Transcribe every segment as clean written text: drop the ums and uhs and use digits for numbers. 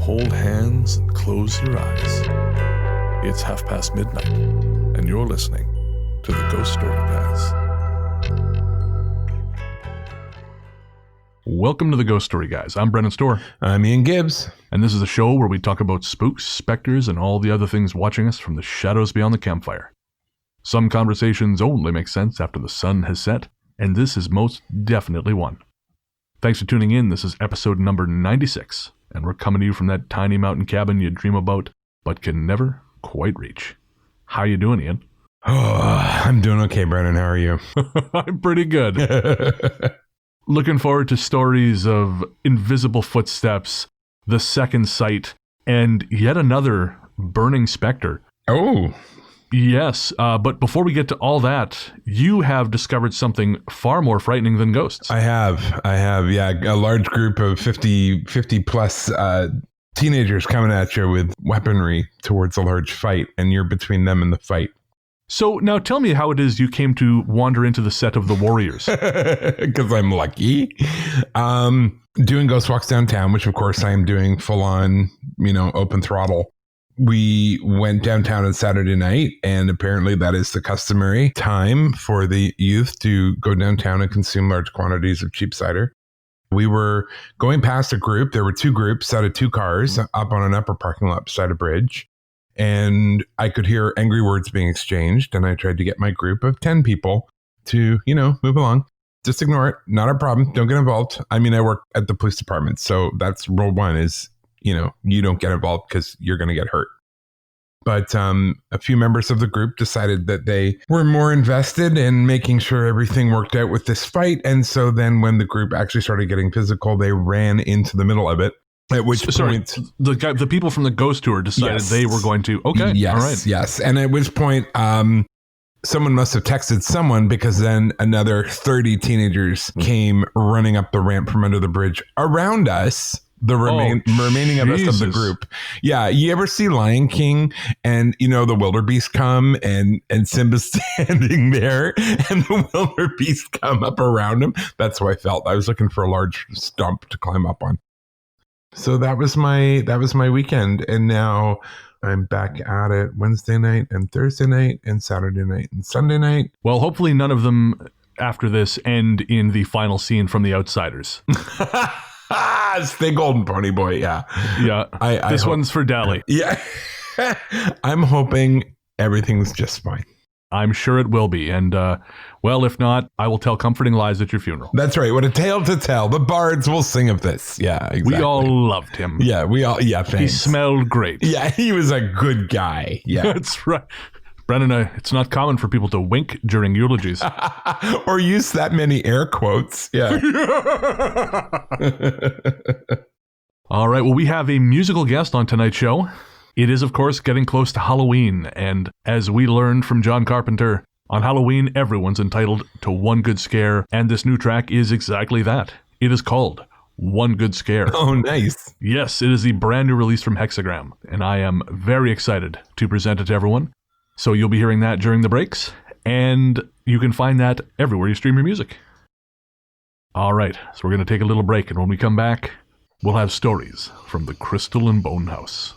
hold hands and close your eyes. It's midnight, and you're listening to the Ghost Story Guys. Welcome to the Ghost Story Guys. I'm Brennan Storr. I'm Ian Gibbs. And this is a show where we talk about spooks, specters, and all the other things watching us from the shadows beyond the campfire. Some conversations only make sense after the sun has set, and this is most definitely one. Thanks for tuning in. This is episode number 96, and we're coming to you from that tiny mountain cabin you dream about, but can never quite reach. How you doing, Ian? Oh, I'm doing okay, Brennan. How are you? I'm pretty good. Looking forward to stories of invisible footsteps, the second sight, and yet another burning specter. Oh. Yes, but before we get to all that, you have discovered something far more frightening than ghosts. I have, yeah. A large group of 50 plus teenagers coming at you with weaponry towards a large fight, and you're between them and the fight. So now tell me how it is you came to wander into the set of The Warriors. Because I'm lucky. Doing ghost walks downtown, which of course I am doing full on, open throttle. We went downtown on Saturday night, and apparently that is the customary time for the youth to go downtown and consume large quantities of cheap cider. We were going past a group. There were two groups out of two cars up on an upper parking lot beside a bridge. And I could hear angry words being exchanged. And I tried to get my group of 10 people to, move along. Just ignore it. Not a problem. Don't get involved. I mean, I work at the police department. So that's rule one is, you don't get involved because you're going to get hurt. But a few members of the group decided that they were more invested in making sure everything worked out with this fight. And so then when the group actually started getting physical, they ran into the middle of it. At which point, the people from the ghost tour decided they were going to. Okay, yes, all right, yes. And at which point, someone must have texted someone, because then another 30 teenagers came running up the ramp from under the bridge around us. The remaining of us of the group. Yeah. You ever see Lion King and, the wildebeest come and Simba's standing there and the wildebeest come up around him? That's how I felt. I was looking for a large stump to climb up on. So that was my weekend. And now I'm back at it Wednesday night and Thursday night and Saturday night and Sunday night. Well, hopefully none of them after this end in the final scene from The Outsiders. Stay golden, pony boy. Yeah. Yeah. This one's for Dally. Yeah. I'm hoping everything's just fine. I'm sure it will be. And, well, if not, I will tell comforting lies at your funeral. That's right. What a tale to tell. The bards will sing of this. Yeah, exactly. We all loved him. Yeah, thanks. He smelled great. Yeah, he was a good guy. Yeah. That's right. Brennan, it's not common for people to wink during eulogies. Or use that many air quotes. Yeah. All right. Well, we have a musical guest on tonight's show. It is, of course, getting close to Halloween. And as we learned from John Carpenter, on Halloween, everyone's entitled to one good scare. And this new track is exactly that. It is called One Good Scare. Oh, nice. Yes, it is the brand new release from Hexxagram. And I am very excited to present it to everyone. So you'll be hearing that during the breaks, and you can find that everywhere you stream your music. All right, so we're going to take a little break, and when we come back, we'll have stories from the Crystal and Bone House.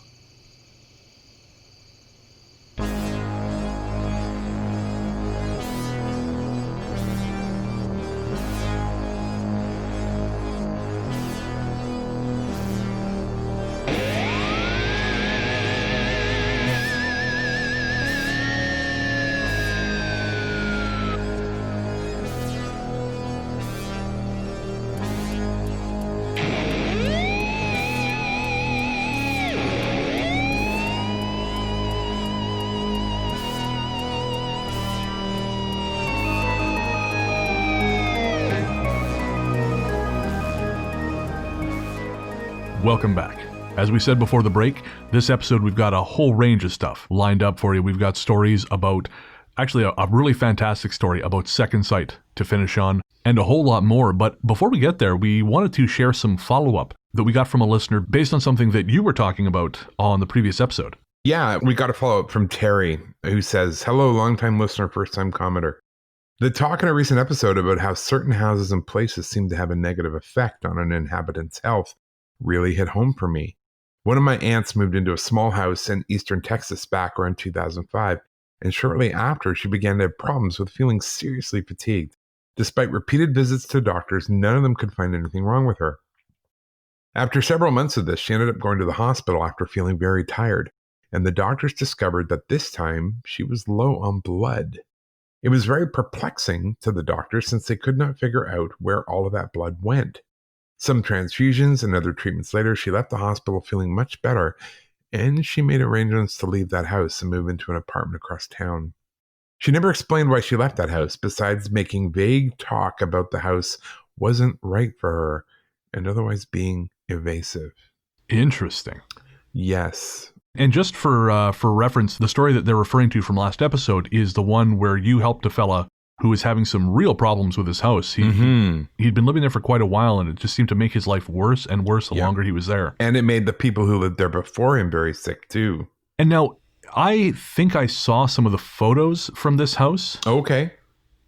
Welcome back. As we said before the break, this episode we've got a whole range of stuff lined up for you. We've got stories about, actually a really fantastic story about Second Sight to finish on, and a whole lot more. But before we get there, we wanted to share some follow-up that we got from a listener based on something that you were talking about on the previous episode. Yeah, we got a follow-up from Terry, who says, "Hello, long-time listener, first-time commenter. The talk in a recent episode about how certain houses and places seem to have a negative effect on an inhabitant's health really hit home for me. One of my aunts moved into a small house in eastern Texas back around 2005, and shortly after, she began to have problems with feeling seriously fatigued. Despite repeated visits to doctors, none of them could find anything wrong with her. After several months of this, she ended up going to the hospital after feeling very tired, and the doctors discovered that this time she was low on blood. It was very perplexing to the doctors since they could not figure out where all of that blood went. Some transfusions and other treatments later, she left the hospital feeling much better, and she made arrangements to leave that house and move into an apartment across town. She never explained why she left that house, besides making vague talk about the house wasn't right for her and otherwise being evasive. Interesting. Yes. And just for reference, the story that they're referring to from last episode is the one where you helped a fella who was having some real problems with his house. He'd been living there for quite a while, and it just seemed to make his life worse and worse the longer he was there. And it made the people who lived there before him very sick, too. And now, I think I saw some of the photos from this house. Okay.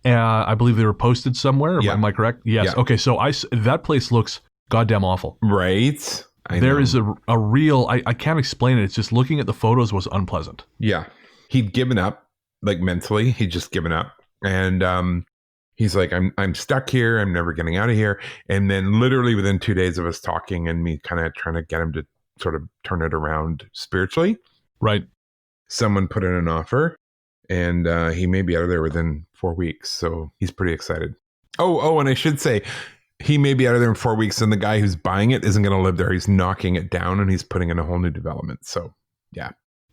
I believe they were posted somewhere. Yeah. Am I correct? Yes. Yeah. Okay, so that place looks goddamn awful. Right. There is a real, I can't explain it. It's just looking at the photos was unpleasant. Yeah. He'd given up, like mentally. He'd just given up. And he's like, I'm stuck here. I'm never getting out of here. And then literally within 2 days of us talking and me kind of trying to get him to sort of turn it around spiritually. Right. Someone put in an offer, and he may be out of there within 4 weeks. So he's pretty excited. Oh, and I should say, he may be out of there in 4 weeks, and the guy who's buying it isn't going to live there. He's knocking it down, and he's putting in a whole new development. So, yeah.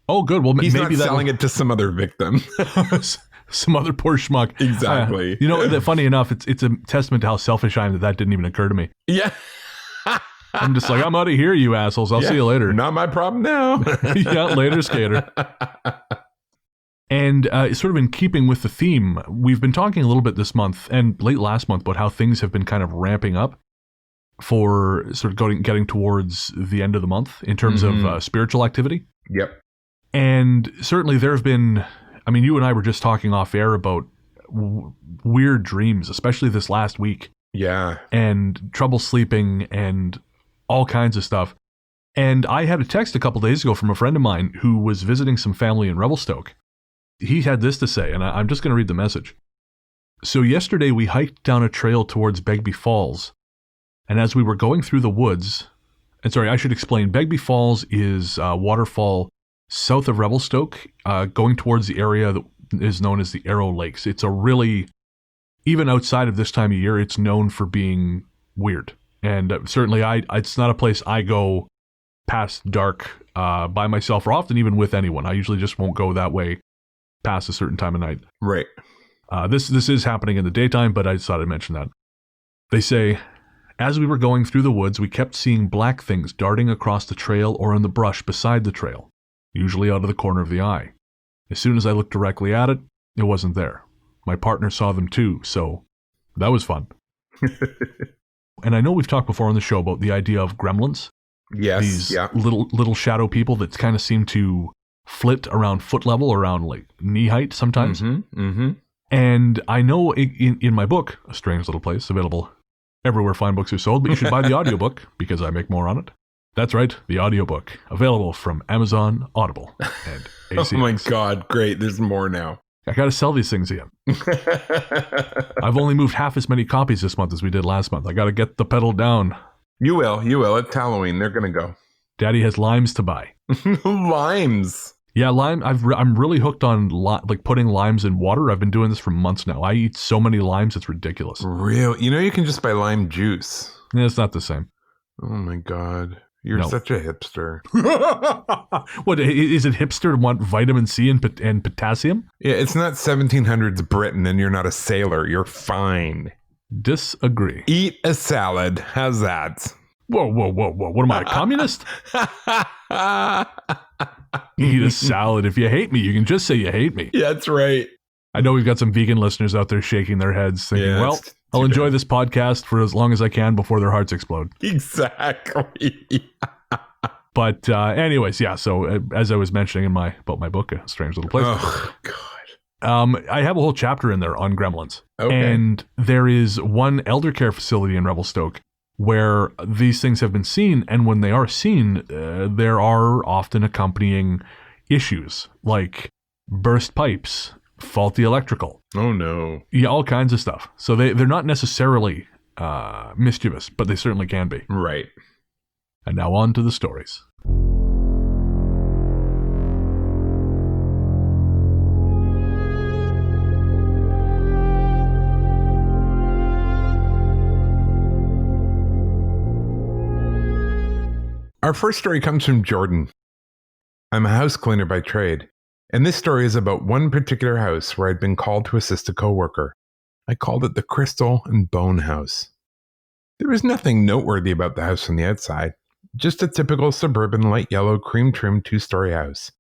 Oh, good. Well, he's maybe not selling it to some other victim. Some other poor schmuck. Exactly. Funny enough, it's a testament to how selfish I am that didn't even occur to me. Yeah. I'm just like, I'm out of here, you assholes. I'll see you later. Not my problem now. Yeah, later, skater. And sort of in keeping with the theme, we've been talking a little bit this month and late last month about how things have been kind of ramping up for sort of getting towards the end of the month in terms of spiritual activity. Yep. And certainly there have been, I mean, you and I were just talking off air about weird dreams, especially this last week. Yeah. And trouble sleeping and all kinds of stuff. And I had a text a couple days ago from a friend of mine who was visiting some family in Revelstoke. He had this to say, and I'm just going to read the message. So yesterday we hiked down a trail towards Begbie Falls. And as we were going through the woods, and sorry, I should explain, Begbie Falls is a waterfall south of Revelstoke, going towards the area that is known as the Arrow Lakes. It's a really, even outside of this time of year, it's known for being weird. And certainly it's not a place I go past dark by myself, or often even with anyone. I usually just won't go that way past a certain time of night. Right. This is happening in the daytime, but I just thought I'd mention that. They say, as we were going through the woods, we kept seeing black things darting across the trail or in the brush beside the trail, usually out of the corner of the eye. As soon as I looked directly at it, it wasn't there. My partner saw them too, so that was fun. And I know we've talked before on the show about the idea of gremlins. Yes. These little shadow people that kind of seem to flit around foot level, around like knee height sometimes. And I know in my book, A Strange Little Place, available everywhere fine books are sold, but you should buy the audiobook because I make more on it. That's right, the audiobook, available from Amazon, Audible, and ACX. Oh my God, great. There's more now. I got to sell these things again. I've only moved half as many copies this month as we did last month. I got to get the pedal down. You will. It's Halloween. They're going to go. Daddy has limes to buy. Limes. Yeah, lime. I'm really hooked on like putting limes in water. I've been doing this for months now. I eat so many limes, it's ridiculous. Real? You can just buy lime juice. Yeah, it's not the same. Oh my God. You're such a hipster. What, is it hipster to want vitamin C and potassium? Yeah, it's not 1700s Britain and you're not a sailor. You're fine. Disagree. Eat a salad. How's that? Whoa. What am I, a communist? Eat a salad. If you hate me, you can just say you hate me. Yeah, that's right. I know we've got some vegan listeners out there shaking their heads thinking, well, I'll enjoy this podcast for as long as I can before their hearts explode. Exactly. But anyways, yeah, so as I was mentioning about my book, A Strange Little Place. Oh, God. I have a whole chapter in there on gremlins. Okay. And there is one elder care facility in Revelstoke where these things have been seen, and when they are seen, there are often accompanying issues like burst pipes, faulty electrical. Oh no. Yeah, all kinds of stuff. So they're not necessarily mischievous, but they certainly can be. Right. And now on to the stories. Our first story comes from Jordan. I'm a house cleaner by trade, and this story is about one particular house where I'd been called to assist a coworker. I called it the Crystal and Bone House. There was nothing noteworthy about the house from the outside, just a typical suburban light yellow cream-trimmed 2-story house.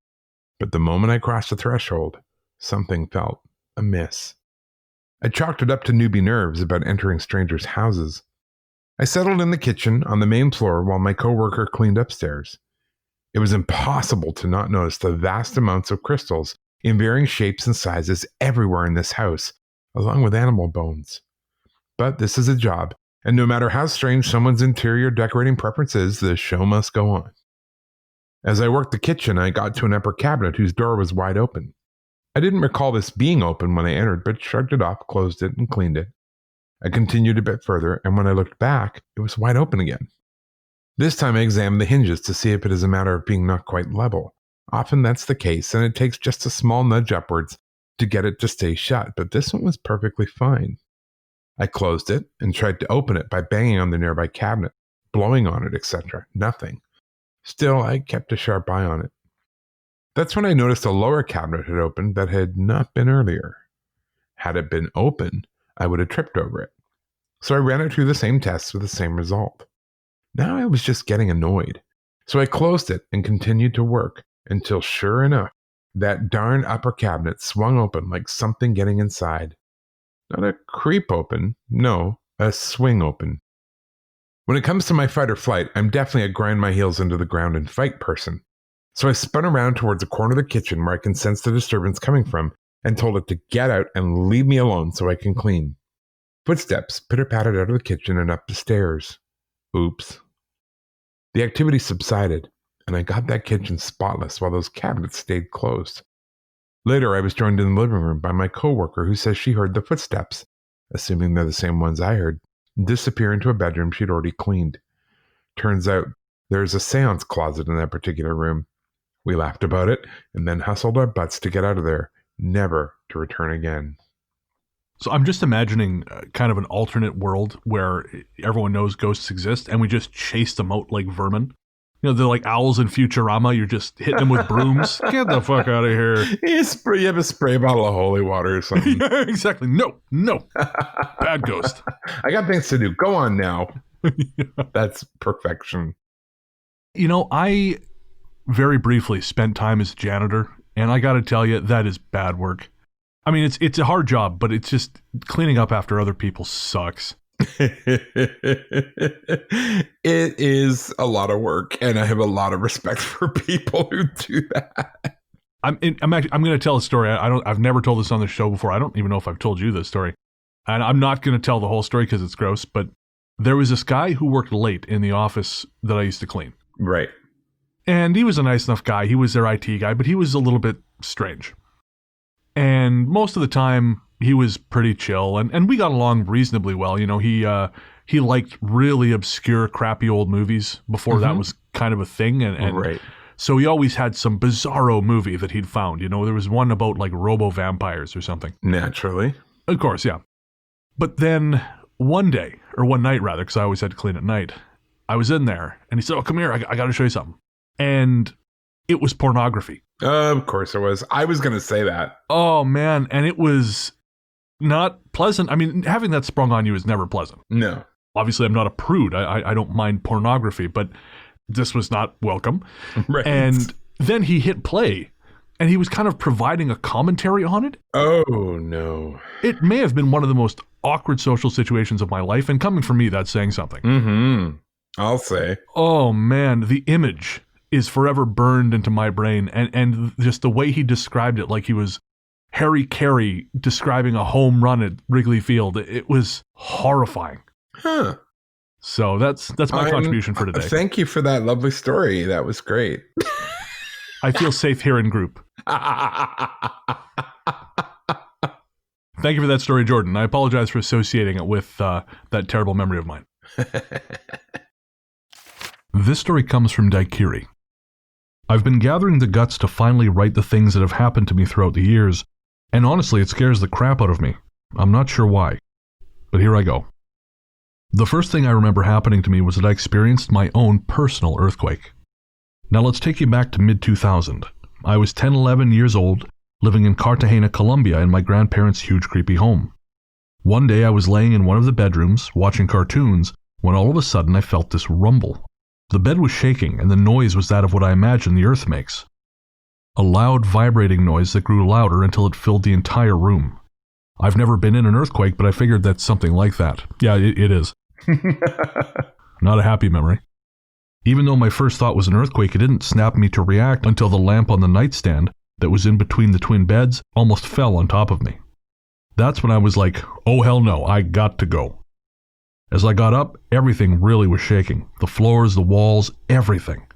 But the moment I crossed the threshold, something felt amiss. I chalked it up to newbie nerves about entering strangers' houses. I settled in the kitchen on the main floor while my coworker cleaned upstairs. It was impossible to not notice the vast amounts of crystals in varying shapes and sizes everywhere in this house, along with animal bones. But this is a job, and no matter how strange someone's interior decorating preference is, the show must go on. As I worked the kitchen, I got to an upper cabinet whose door was wide open. I didn't recall this being open when I entered, but shrugged it off, closed it, and cleaned it. I continued a bit further, and when I looked back, it was wide open again. This time I examined the hinges to see if it is a matter of being not quite level. Often that's the case, and it takes just a small nudge upwards to get it to stay shut, but this one was perfectly fine. I closed it and tried to open it by banging on the nearby cabinet, blowing on it, etc. Nothing. Still, I kept a sharp eye on it. That's when I noticed a lower cabinet had opened that had not been earlier. Had it been open, I would have tripped over it. So I ran it through the same tests with the same result. Now I was just getting annoyed. So I closed it and continued to work until, sure enough, that darn upper cabinet swung open like something getting inside. Not a creep open, no, a swing open. When it comes to my fight or flight, I'm definitely a grind my heels into the ground and fight person. So I spun around towards a corner of the kitchen where I can sense the disturbance coming from, and told it to get out and leave me alone so I can clean. Footsteps pitter-pattered out of the kitchen and up the stairs. Oops. The activity subsided, and I got that kitchen spotless while those cabinets stayed closed. Later, I was joined in the living room by my coworker who says she heard the footsteps, assuming they're the same ones I heard, disappear into a bedroom she'd already cleaned. Turns out, there's a seance closet in that particular room. We laughed about it, and then hustled our butts to get out of there, never to return again. So I'm just imagining kind of an alternate world where everyone knows ghosts exist and we just chase them out like vermin. You know, they're like owls in Futurama. You're just hitting them with brooms. Get the fuck out of here. You have a spray bottle of holy water or something. Yeah, exactly. No. Bad ghost. I got things to do. Go on now. Yeah. That's perfection. You know, I very briefly spent time as janitor, and I got to tell you, that is bad work. I mean, it's a hard job, but it's just cleaning up after other people sucks. It is a lot of work, and I have a lot of respect for people who do that. I'm going to tell a story. I've never told this on the show before. I don't even know if I've told you this story, and I'm not going to tell the whole story because it's gross. But there was this guy who worked late in the office that I used to clean. Right. And he was a nice enough guy. He was their IT guy, but he was a little bit strange. And most of the time, he was pretty chill, and we got along reasonably well. You know, he liked really obscure, crappy old movies before that was kind of a thing. And right. So he always had some bizarro movie that he'd found. You know, there was one about like robo-vampires or something. Naturally. Of course, yeah. But then one day, or one night rather, because I always had to clean at night, I was in there, and he said, "Oh, come here, I got to show you something." And it was pornography. Of course it was. I was going to say that. Oh, man. And it was not pleasant. I mean, having that sprung on you is never pleasant. No. Obviously, I'm not a prude. I don't mind pornography, but this was not welcome. Right. And then he hit play, and he was kind of providing a commentary on it. Oh, no. It may have been one of the most awkward social situations of my life, and coming from me, that's saying something. Mm-hmm. I'll say. Oh, man, the image is forever burned into my brain, and just the way he described it, like he was Harry Carey describing a home run at Wrigley Field, it was horrifying. Huh. So that's my contribution for today. Thank you for that lovely story. That was great. I feel safe here in group. Thank you for that story, Jordan. I apologize for associating it with that terrible memory of mine. This story comes from Daikiri. I've been gathering the guts to finally write the things that have happened to me throughout the years, and honestly, it scares the crap out of me. I'm not sure why, but here I go. The first thing I remember happening to me was that I experienced my own personal earthquake. Now let's take you back to mid-2000. I was 10-11 years old, living in Cartagena, Colombia in my grandparents' huge creepy home. One day I was laying in one of the bedrooms, watching cartoons, when all of a sudden I felt this rumble. The bed was shaking, and the noise was that of what I imagine the earth makes. A loud, vibrating noise that grew louder until it filled the entire room. I've never been in an earthquake, but I figured that's something like that. Yeah, it is. Not a happy memory. Even though my first thought was an earthquake, it didn't snap me to react until the lamp on the nightstand that was in between the twin beds almost fell on top of me. That's when I was like, oh hell no, I got to go. As I got up, everything really was shaking. The floors, the walls, everything.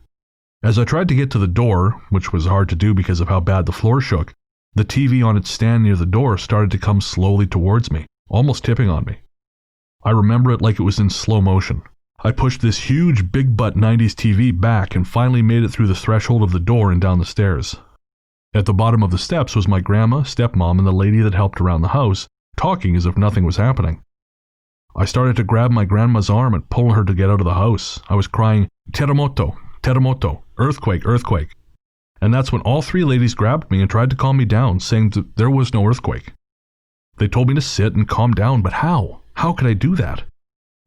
As I tried to get to the door, which was hard to do because of how bad the floor shook, the TV on its stand near the door started to come slowly towards me, almost tipping on me. I remember it like it was in slow motion. I pushed this huge big butt 90s TV back and finally made it through the threshold of the door and down the stairs. At the bottom of the steps was my grandma, stepmom, and the lady that helped around the house, talking as if nothing was happening. I started to grab my grandma's arm and pull her to get out of the house. I was crying, "Terremoto, terremoto, earthquake, earthquake." And that's when all three ladies grabbed me and tried to calm me down, saying that there was no earthquake. They told me to sit and calm down, but how? How could I do that?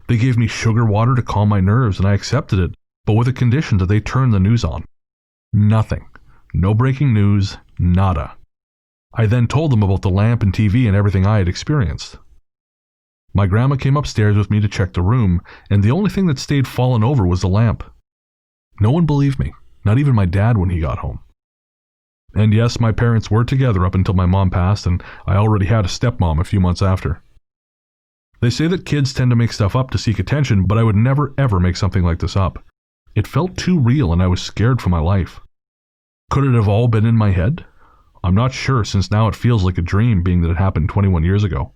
They gave me sugar water to calm my nerves, and I accepted it, but with a condition that they turn the news on. Nothing. No breaking news, nada. I then told them about the lamp and TV and everything I had experienced. My grandma came upstairs with me to check the room, and the only thing that stayed fallen over was the lamp. No one believed me, not even my dad when he got home. And yes, my parents were together up until my mom passed, and I already had a stepmom a few months after. They say that kids tend to make stuff up to seek attention, but I would never ever make something like this up. It felt too real and I was scared for my life. Could it have all been in my head? I'm not sure, since now it feels like a dream, being that it happened 21 years ago.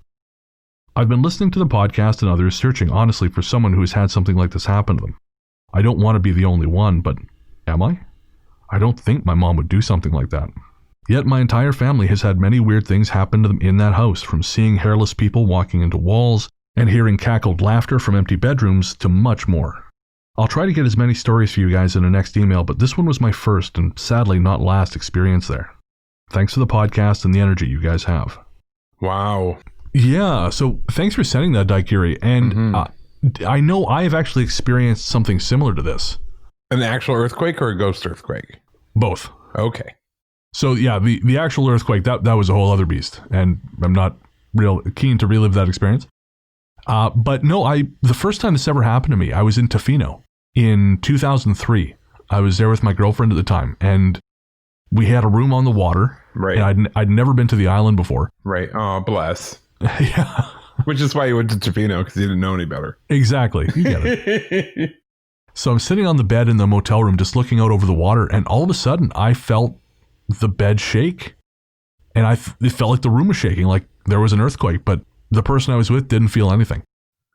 I've been listening to the podcast and others, searching honestly for someone who has had something like this happen to them. I don't want to be the only one, but am I? I don't think my mom would do something like that. Yet my entire family has had many weird things happen to them in that house, from seeing hairless people walking into walls and hearing cackled laughter from empty bedrooms to much more. I'll try to get as many stories for you guys in the next email, but this one was my first and sadly not last experience there. Thanks for the podcast and the energy you guys have. Wow. Yeah, so thanks for sending that, Daikiri. And I know I have actually experienced something similar to this. An actual earthquake or a ghost earthquake? Both. Okay. So yeah, the actual earthquake, that was a whole other beast, and I'm not real keen to relive that experience. But no, the first time this ever happened to me, I was in Tofino in 2003. I was there with my girlfriend at the time, and we had a room on the water. Right. And I'd never been to the island before. Right. Oh, bless. Yeah. Which is why you went to Tofino, because you didn't know any better. Exactly. You get it. So I'm sitting on the bed in the motel room, just looking out over the water, and all of a sudden I felt the bed shake, and it felt like the room was shaking, like there was an earthquake, but the person I was with didn't feel anything.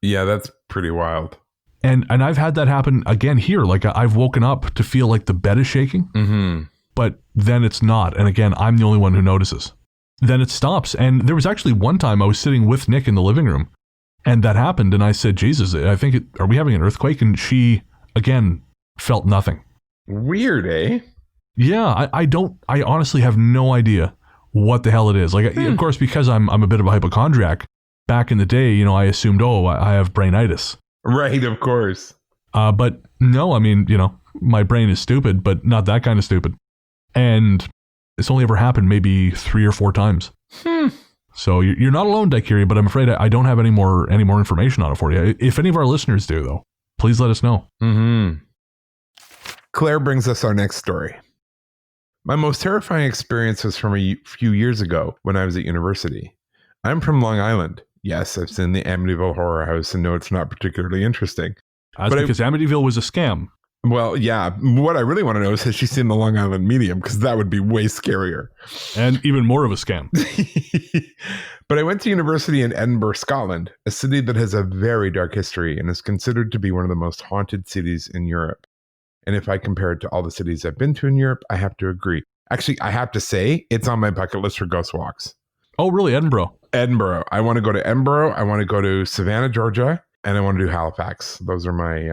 Yeah, that's pretty wild. And I've had that happen again here. Like I've woken up to feel like the bed is shaking, but then it's not. And again, I'm the only one who notices. Then it stops. And there was actually one time I was sitting with Nick in the living room, and that happened. And I said, Jesus, I think, are we having an earthquake? And she, again, felt nothing. Weird, eh? Yeah, I honestly have no idea what the hell it is. Like, of course, because I'm a bit of a hypochondriac, back in the day, I assumed, I have brainitis. Right, of course. But no, I mean, my brain is stupid, but not that kind of stupid. And it's only ever happened maybe 3 or 4 times. So you're not alone, Daikiri, but I'm afraid I don't have any more information on it for you. If any of our listeners do, though, please let us know. Claire brings us our next story. My most terrifying experience was from a few years ago when I was at university. I'm from Long Island. Yes, I've seen the Amityville Horror House and know it's not particularly interesting. That's because Amityville was a scam. Well, yeah. What I really want to know is, has she seen the Long Island Medium? Because that would be way scarier. And even more of a scam. But I went to university in Edinburgh, Scotland, a city that has a very dark history and is considered to be one of the most haunted cities in Europe. And if I compare it to all the cities I've been to in Europe, I have to agree. Actually, I have to say, it's on my bucket list for ghost walks. Oh, really? Edinburgh? Edinburgh. I want to go to Edinburgh. I want to go to Savannah, Georgia. And I want to do Halifax. Those are my...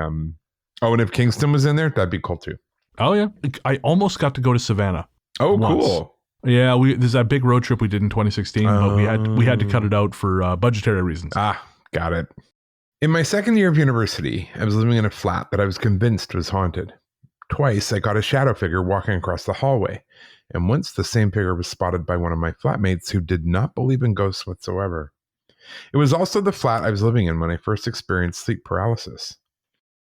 Oh, and if Kingston was in there, that'd be cool too. Oh, yeah. I almost got to go to Savannah. Oh, once. Cool. Yeah, there's that big road trip we did in 2016, but we had to cut it out for budgetary reasons. Ah, got it. In my second year of university, I was living in a flat that I was convinced was haunted. Twice, I got a shadow figure walking across the hallway, and once the same figure was spotted by one of my flatmates who did not believe in ghosts whatsoever. It was also the flat I was living in when I first experienced sleep paralysis.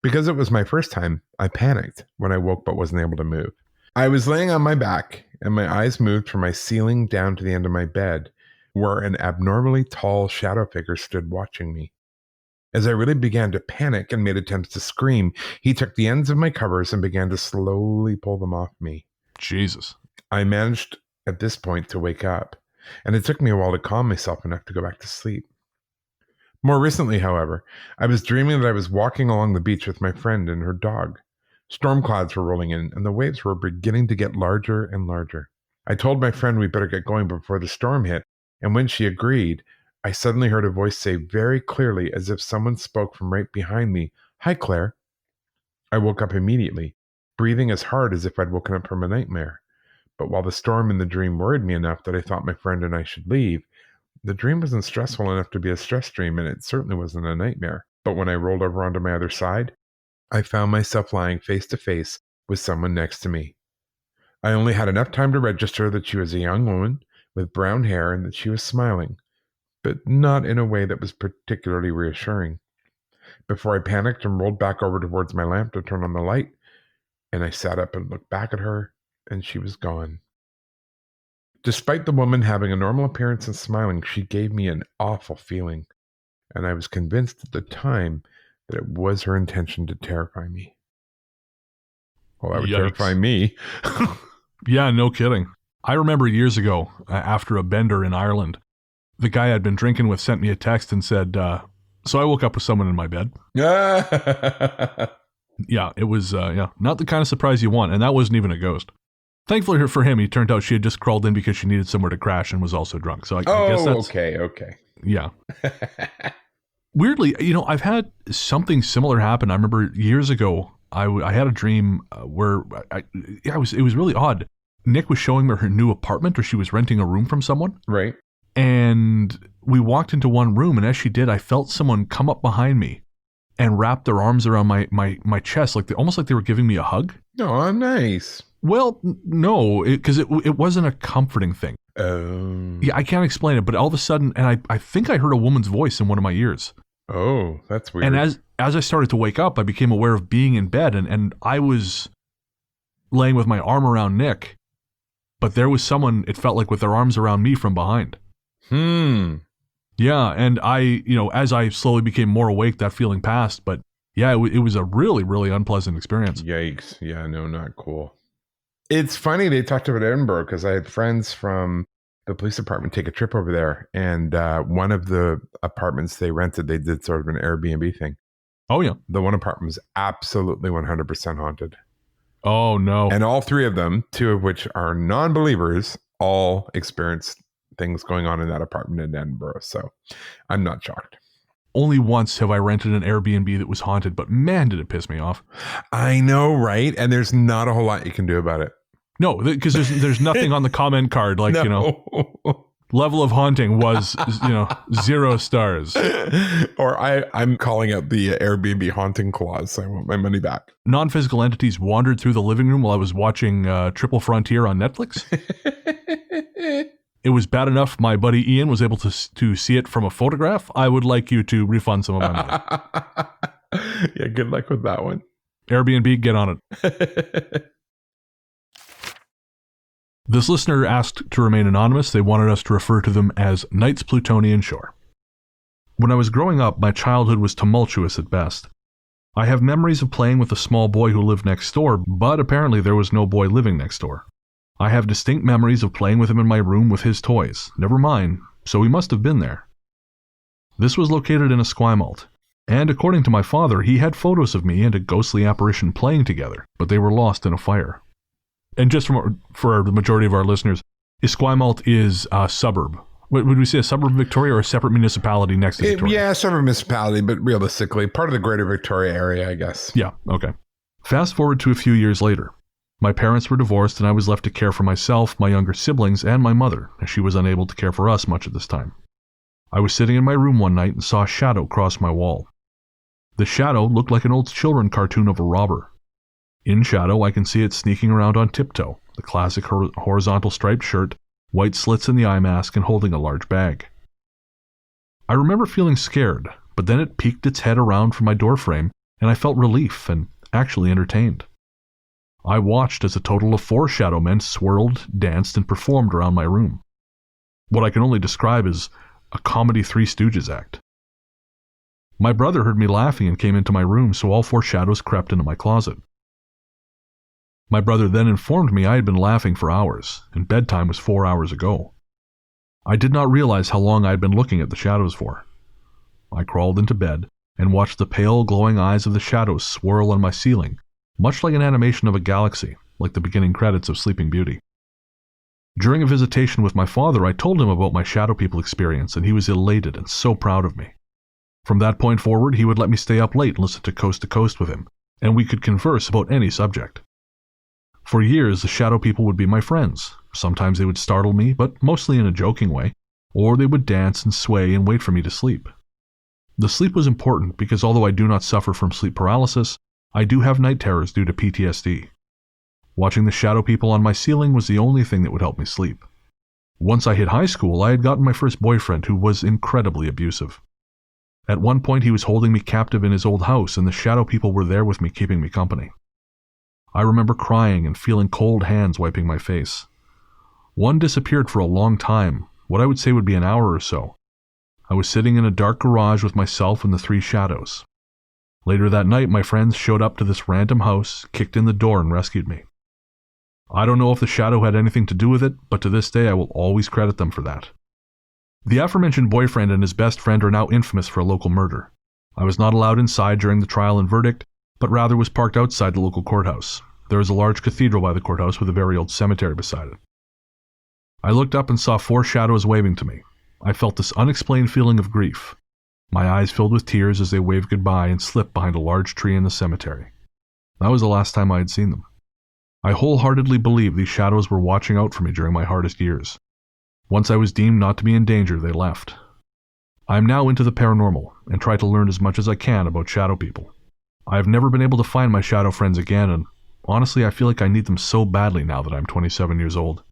Because it was my first time, I panicked when I woke but wasn't able to move. I was laying on my back, and my eyes moved from my ceiling down to the end of my bed, where an abnormally tall shadow figure stood watching me. As I really began to panic and made attempts to scream, he took the ends of my covers and began to slowly pull them off me. Jesus. I managed at this point to wake up, and it took me a while to calm myself enough to go back to sleep. More recently, however, I was dreaming that I was walking along the beach with my friend and her dog. Storm clouds were rolling in, and the waves were beginning to get larger and larger. I told my friend we better get going before the storm hit, and when she agreed, I suddenly heard a voice say very clearly, as if someone spoke from right behind me, "Hi, Claire." I woke up immediately, breathing as hard as if I'd woken up from a nightmare. But while the storm in the dream worried me enough that I thought my friend and I should leave, the dream wasn't stressful enough to be a stress dream, and it certainly wasn't a nightmare. But when I rolled over onto my other side, I found myself lying face to face with someone next to me. I only had enough time to register that she was a young woman with brown hair and that she was smiling, but not in a way that was particularly reassuring. Before I panicked and rolled back over towards my lamp to turn on the light, and I sat up and looked back at her, and she was gone. Despite the woman having a normal appearance and smiling, she gave me an awful feeling, and I was convinced at the time that it was her intention to terrify me. Well, that would terrify me. Yeah, no kidding. I remember years ago, after a bender in Ireland, the guy I'd been drinking with sent me a text and said, so I woke up with someone in my bed. Yeah, it was not the kind of surprise you want, and that wasn't even a ghost. Thankfully for him, he turned out she had just crawled in because she needed somewhere to crash and was also drunk. So I guess that's... okay. Yeah. Weirdly, I've had something similar happen. I remember years ago, I had a dream where it was really odd. Nick was showing me her new apartment, or she was renting a room from someone. Right. And we walked into one room, and as she did, I felt someone come up behind me and wrap their arms around my chest, almost like they were giving me a hug. Oh, nice. Well, no, because it wasn't a comforting thing. Oh. Yeah, I can't explain it, but all of a sudden, and I think I heard a woman's voice in one of my ears. Oh, that's weird. And as I started to wake up, I became aware of being in bed, and I was laying with my arm around Nick, but there was someone, it felt like, with their arms around me from behind. Yeah, and I, as I slowly became more awake, that feeling passed, but yeah, it was a really, really unpleasant experience. Yikes. Yeah, no, not cool. It's funny they talked about Edinburgh because I had friends from the police department take a trip over there, and one of the apartments they rented, they did sort of an Airbnb thing. Oh, yeah. The one apartment was absolutely 100% haunted. Oh, no. And all three of them, two of which are non-believers, all experienced things going on in that apartment in Edinburgh. So I'm not shocked. Only once have I rented an Airbnb that was haunted, but man, did it piss me off. I know, right? And there's not a whole lot you can do about it. No, because there's nothing on the comment card like, level of haunting was, 0 stars. Or I'm calling out the Airbnb haunting clause. I want my money back. Non-physical entities wandered through the living room while I was watching Triple Frontier on Netflix. It was bad enough my buddy Ian was able to see it from a photograph. I would like you to refund some of my money. Yeah, good luck with that one. Airbnb, get on it. This listener asked to remain anonymous. They wanted us to refer to them as Knights Plutonian Shore. When I was growing up, my childhood was tumultuous at best. I have memories of playing with a small boy who lived next door, but apparently there was no boy living next door. I have distinct memories of playing with him in my room with his toys, never mine, so he must have been there. This was located in a Esquimalt, and according to my father, he had photos of me and a ghostly apparition playing together, but they were lost in a fire. And just for the majority of our listeners, Esquimalt is a suburb. Would we say a suburb of Victoria or a separate municipality next to Victoria? Yeah, separate municipality, but realistically, part of the greater Victoria area, I guess. Yeah, okay. Fast forward to a few years later. My parents were divorced and I was left to care for myself, my younger siblings, and my mother, as she was unable to care for us much at this time. I was sitting in my room one night and saw a shadow cross my wall. The shadow looked like an old children cartoon of a robber. In shadow, I can see it sneaking around on tiptoe, the classic horizontal striped shirt, white slits in the eye mask, and holding a large bag. I remember feeling scared, but then it peeked its head around from my doorframe, and I felt relief and actually entertained. I watched as a total of 4 shadow men swirled, danced, and performed around my room. What I can only describe as a comedy Three Stooges act. My brother heard me laughing and came into my room, so all 4 shadows crept into my closet. My brother then informed me I had been laughing for hours, and bedtime was 4 hours ago. I did not realize how long I had been looking at the shadows for. I crawled into bed and watched the pale, glowing eyes of the shadows swirl on my ceiling, much like an animation of a galaxy, like the beginning credits of Sleeping Beauty. During a visitation with my father, I told him about my shadow people experience, and he was elated and so proud of me. From that point forward, he would let me stay up late and listen to Coast with him, and we could converse about any subject. For years, the shadow people would be my friends. Sometimes they would startle me, but mostly in a joking way, or they would dance and sway and wait for me to sleep. The sleep was important because although I do not suffer from sleep paralysis, I do have night terrors due to PTSD. Watching the shadow people on my ceiling was the only thing that would help me sleep. Once I hit high school, I had gotten my first boyfriend who was incredibly abusive. At one point, he was holding me captive in his old house, and the shadow people were there with me, keeping me company. I remember crying and feeling cold hands wiping my face. One disappeared for a long time, what I would say would be an hour or so. I was sitting in a dark garage with myself and the 3 shadows. Later that night, my friends showed up to this random house, kicked in the door, and rescued me. I don't know if the shadow had anything to do with it, but to this day I will always credit them for that. The aforementioned boyfriend and his best friend are now infamous for a local murder. I was not allowed inside during the trial and verdict, but rather was parked outside the local courthouse. There is a large cathedral by the courthouse with a very old cemetery beside it. I looked up and saw 4 shadows waving to me. I felt this unexplained feeling of grief. My eyes filled with tears as they waved goodbye and slipped behind a large tree in the cemetery. That was the last time I had seen them. I wholeheartedly believe these shadows were watching out for me during my hardest years. Once I was deemed not to be in danger, they left. I am now into the paranormal and try to learn as much as I can about shadow people. I have never been able to find my shadow friends again, and honestly, I feel like I need them so badly now that I'm 27 years old.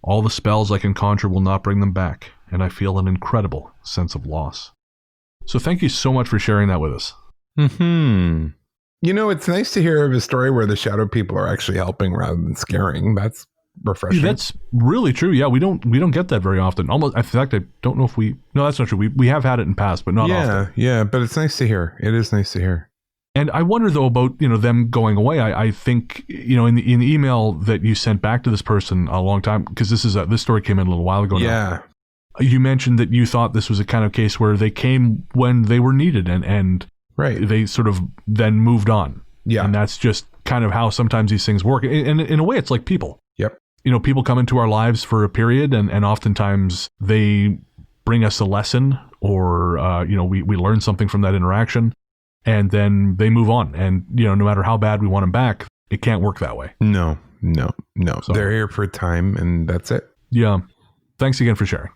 All the spells I can conjure will not bring them back, and I feel an incredible sense of loss. So thank you so much for sharing that with us. You know, it's nice to hear of a story where the shadow people are actually helping rather than scaring. That's refreshing. That's really true. Yeah, we don't get that very often. Almost, in fact, I don't know if we. No, that's not true. We have had it in past, but not often. Yeah, but it's nice to hear. It is nice to hear. And I wonder though about them going away. I think in the email that you sent back to this person a long time, because this story came in a little while ago. Yeah. Now, you mentioned that you thought this was a kind of case where they came when they were needed and right. They sort of then moved on. Yeah. And that's just kind of how sometimes these things work. And in a way, it's like people. Yep. People come into our lives for a period and oftentimes they bring us a lesson or, we learn something from that interaction and then they move on. And, no matter how bad we want them back, it can't work that way. No. So, they're here for a time and that's it. Yeah. Thanks again for sharing.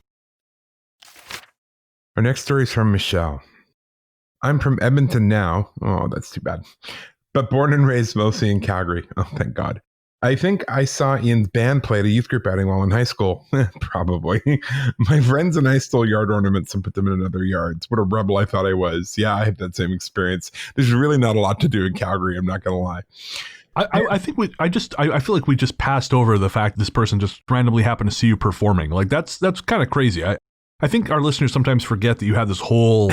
Our next story is from Michelle. I'm from Edmonton now. Oh, that's too bad. But born and raised mostly in Calgary. Oh, thank God. I think I saw Ian's band play at a youth group outing while in high school. Probably. My friends and I stole yard ornaments and put them in other yards. What a rebel I thought I was. Yeah, I had that same experience. There's really not a lot to do in Calgary. I'm not going to lie. I think I feel like we just passed over the fact this person just randomly happened to see you performing. Like that's kind of crazy. I think our listeners sometimes forget that you had this whole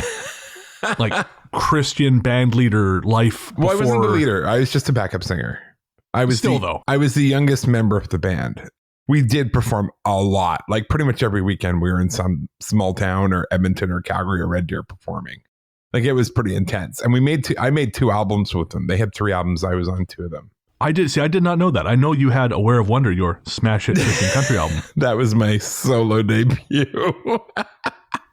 like Christian band leader life before. Well, I wasn't the leader. I was just a backup singer. I was I was the youngest member of the band. We did perform a lot. Like pretty much every weekend we were in some small town or Edmonton or Calgary or Red Deer performing. Like it was pretty intense. And I made 2 albums with them. They had 3 albums. I was on 2 of them. I did not know that. I know you had Aware of Wonder, your smash hit Christian country album. That was my solo debut.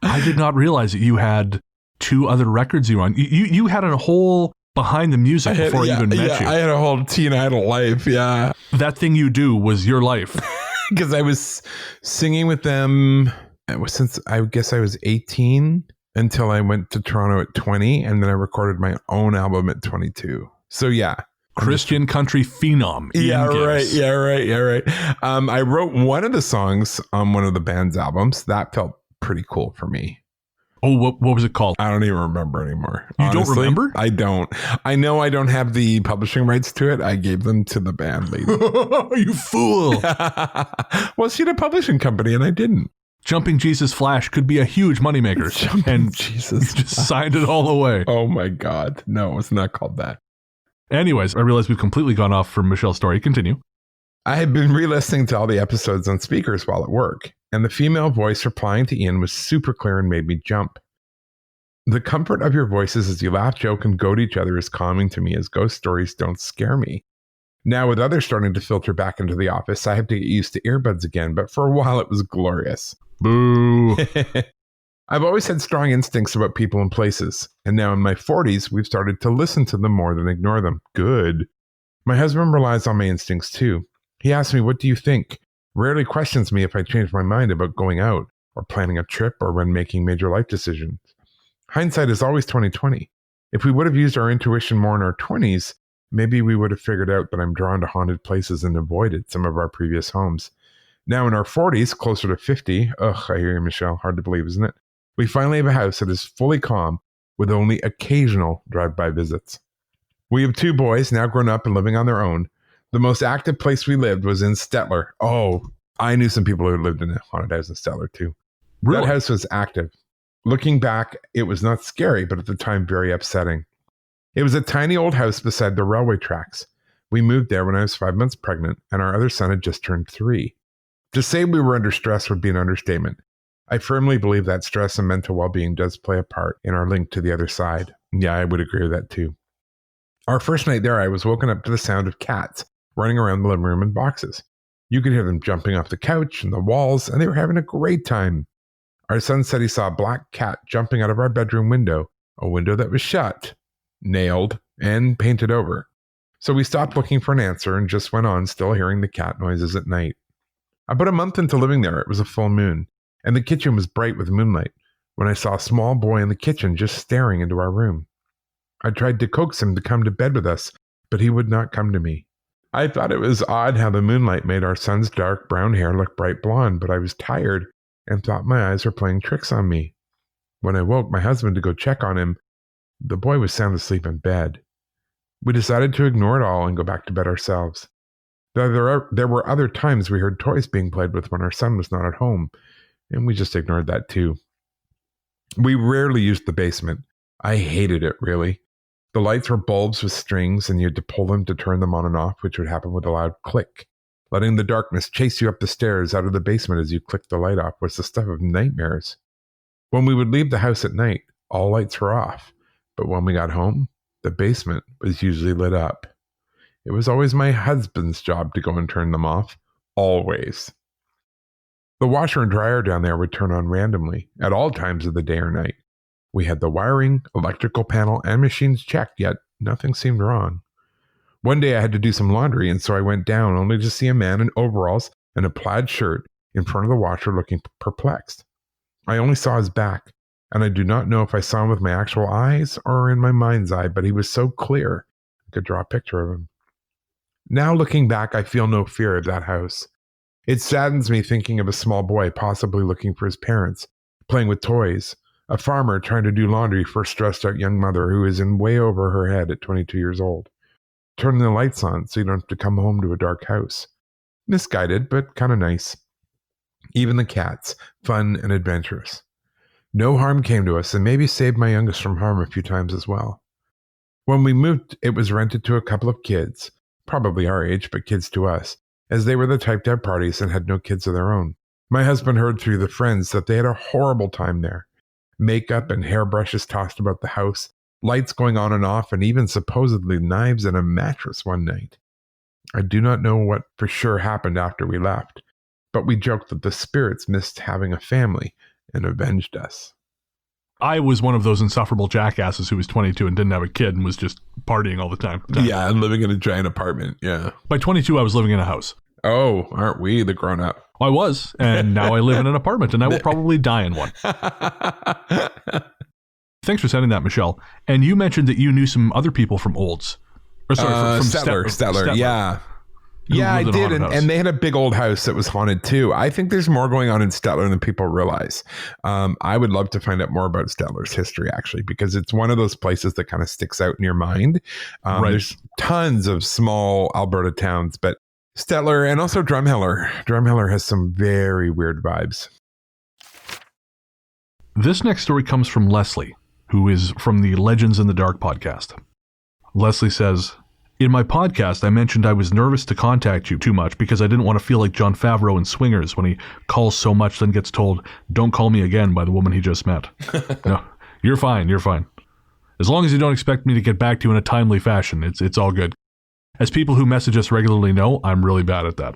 I did not realize that you had 2 other records you were on. You had a whole behind the music before I even met you. I had a whole teen idol life. Yeah. That thing you do was your life. Because I was singing with them since I guess I was 18 until I went to Toronto at 20. And then I recorded my own album at 22. So yeah. Christian country phenom. Yeah, right. Yeah, right. I wrote one of the songs on one of the band's albums. That felt pretty cool for me. Oh, what was it called? I don't even remember anymore. You honestly, don't remember? I don't. I know I don't have the publishing rights to it. I gave them to the band lady. You fool. Well, she had a publishing company and I didn't. Jumping Jesus Flash could be a huge moneymaker. And Jesus just signed it all away. Oh my God. No, it's not called that. Anyways, I realize we've completely gone off from Michelle's story. Continue. I had been re-listening to all the episodes on speakers while at work, and the female voice replying to Ian was super clear and made me jump. The comfort of your voices as you laugh, joke, and goad each other is calming to me as ghost stories don't scare me. Now, with others starting to filter back into the office, I have to get used to earbuds again, but for a while it was glorious. Boo. I've always had strong instincts about people and places, and now in my 40s, we've started to listen to them more than ignore them. Good. My husband relies on my instincts too. He asks me, what do you think? Rarely questions me if I change my mind about going out, or planning a trip, or when making major life decisions. Hindsight is always 20/20. If we would have used our intuition more in our 20s, maybe we would have figured out that I'm drawn to haunted places and avoided some of our previous homes. Now in our 40s, closer to 50, I hear you, Michelle, hard to believe, isn't it? We finally have a house that is fully calm with only occasional drive-by visits. We have 2 boys now grown up and living on their own. The most active place we lived was in Stettler. Oh, I knew some people who lived in a haunted house in Stettler too. Really? That house was active. Looking back, it was not scary, but at the time, very upsetting. It was a tiny old house beside the railway tracks. We moved there when I was 5 months pregnant, and our other son had just turned 3. To say we were under stress would be an understatement. I firmly believe that stress and mental well-being does play a part in our link to the other side. Yeah, I would agree with that too. Our first night there, I was woken up to the sound of cats running around the living room in boxes. You could hear them jumping off the couch and the walls, and they were having a great time. Our son said he saw a black cat jumping out of our bedroom window, a window that was shut, nailed, and painted over. So we stopped looking for an answer and just went on, still hearing the cat noises at night. About a month into living there, it was a full moon, and the kitchen was bright with moonlight, when I saw a small boy in the kitchen just staring into our room. I tried to coax him to come to bed with us, but he would not come to me. I thought it was odd how the moonlight made our son's dark brown hair look bright blonde, but I was tired and thought my eyes were playing tricks on me. When I woke my husband to go check on him, the boy was sound asleep in bed. We decided to ignore it all and go back to bed ourselves. There were other times we heard toys being played with when our son was not at home, and we just ignored that too. We rarely used the basement. I hated it, really. The lights were bulbs with strings, and you had to pull them to turn them on and off, which would happen with a loud click. Letting the darkness chase you up the stairs out of the basement as you clicked the light off was the stuff of nightmares. When we would leave the house at night, all lights were off, but when we got home, the basement was usually lit up. It was always my husband's job to go and turn them off, always. The washer and dryer down there would turn on randomly, at all times of the day or night. We had the wiring, electrical panel, and machines checked, yet nothing seemed wrong. One day I had to do some laundry, and so I went down only to see a man in overalls and a plaid shirt in front of the washer looking perplexed. I only saw his back, and I do not know if I saw him with my actual eyes or in my mind's eye, but he was so clear I could draw a picture of him. Now looking back, I feel no fear of that house. It saddens me thinking of a small boy possibly looking for his parents, playing with toys, a farmer trying to do laundry for a stressed-out young mother who is in way over her head at 22 years old, turning the lights on so you don't have to come home to a dark house. Misguided, but kind of nice. Even the cats, fun and adventurous. No harm came to us and maybe saved my youngest from harm a few times as well. When we moved, it was rented to a couple of kids, probably our age, but kids to us, as they were the type to have parties and had no kids of their own. My husband heard through the friends that they had a horrible time there. Makeup and hairbrushes tossed about the house, lights going on and off, and even supposedly knives and a mattress one night. I do not know what for sure happened after we left, but we joked that the spirits missed having a family and avenged us. I was one of those insufferable jackasses who was 22 and didn't have a kid and was just partying all the time. Yeah, and living in a giant apartment, yeah. By 22, I was living in a house. Oh, aren't we the grown-up? I was, and now I live in an apartment, and I will probably die in one. Thanks for sending that, Michelle. And you mentioned that you knew some other people from Olds. Or sorry, from Stettler, yeah. Yeah, I did, and they had a big old house that was haunted too. I think there's more going on in Stettler than people realize. I would love to find out more about Stettler's history, actually, because it's one of those places that kind of sticks out in your mind. Right. There's tons of small Alberta towns, but Stettler and also Drumheller. Drumheller has some very weird vibes. This next story comes from Leslie, who is from the Legends in the Dark podcast. Leslie says, in my podcast, I mentioned I was nervous to contact you too much because I didn't want to feel like Jon Favreau in Swingers when he calls so much then gets told, don't call me again by the woman he just met. No, you're fine. As long as you don't expect me to get back to you in a timely fashion, it's all good. As people who message us regularly know, I'm really bad at that.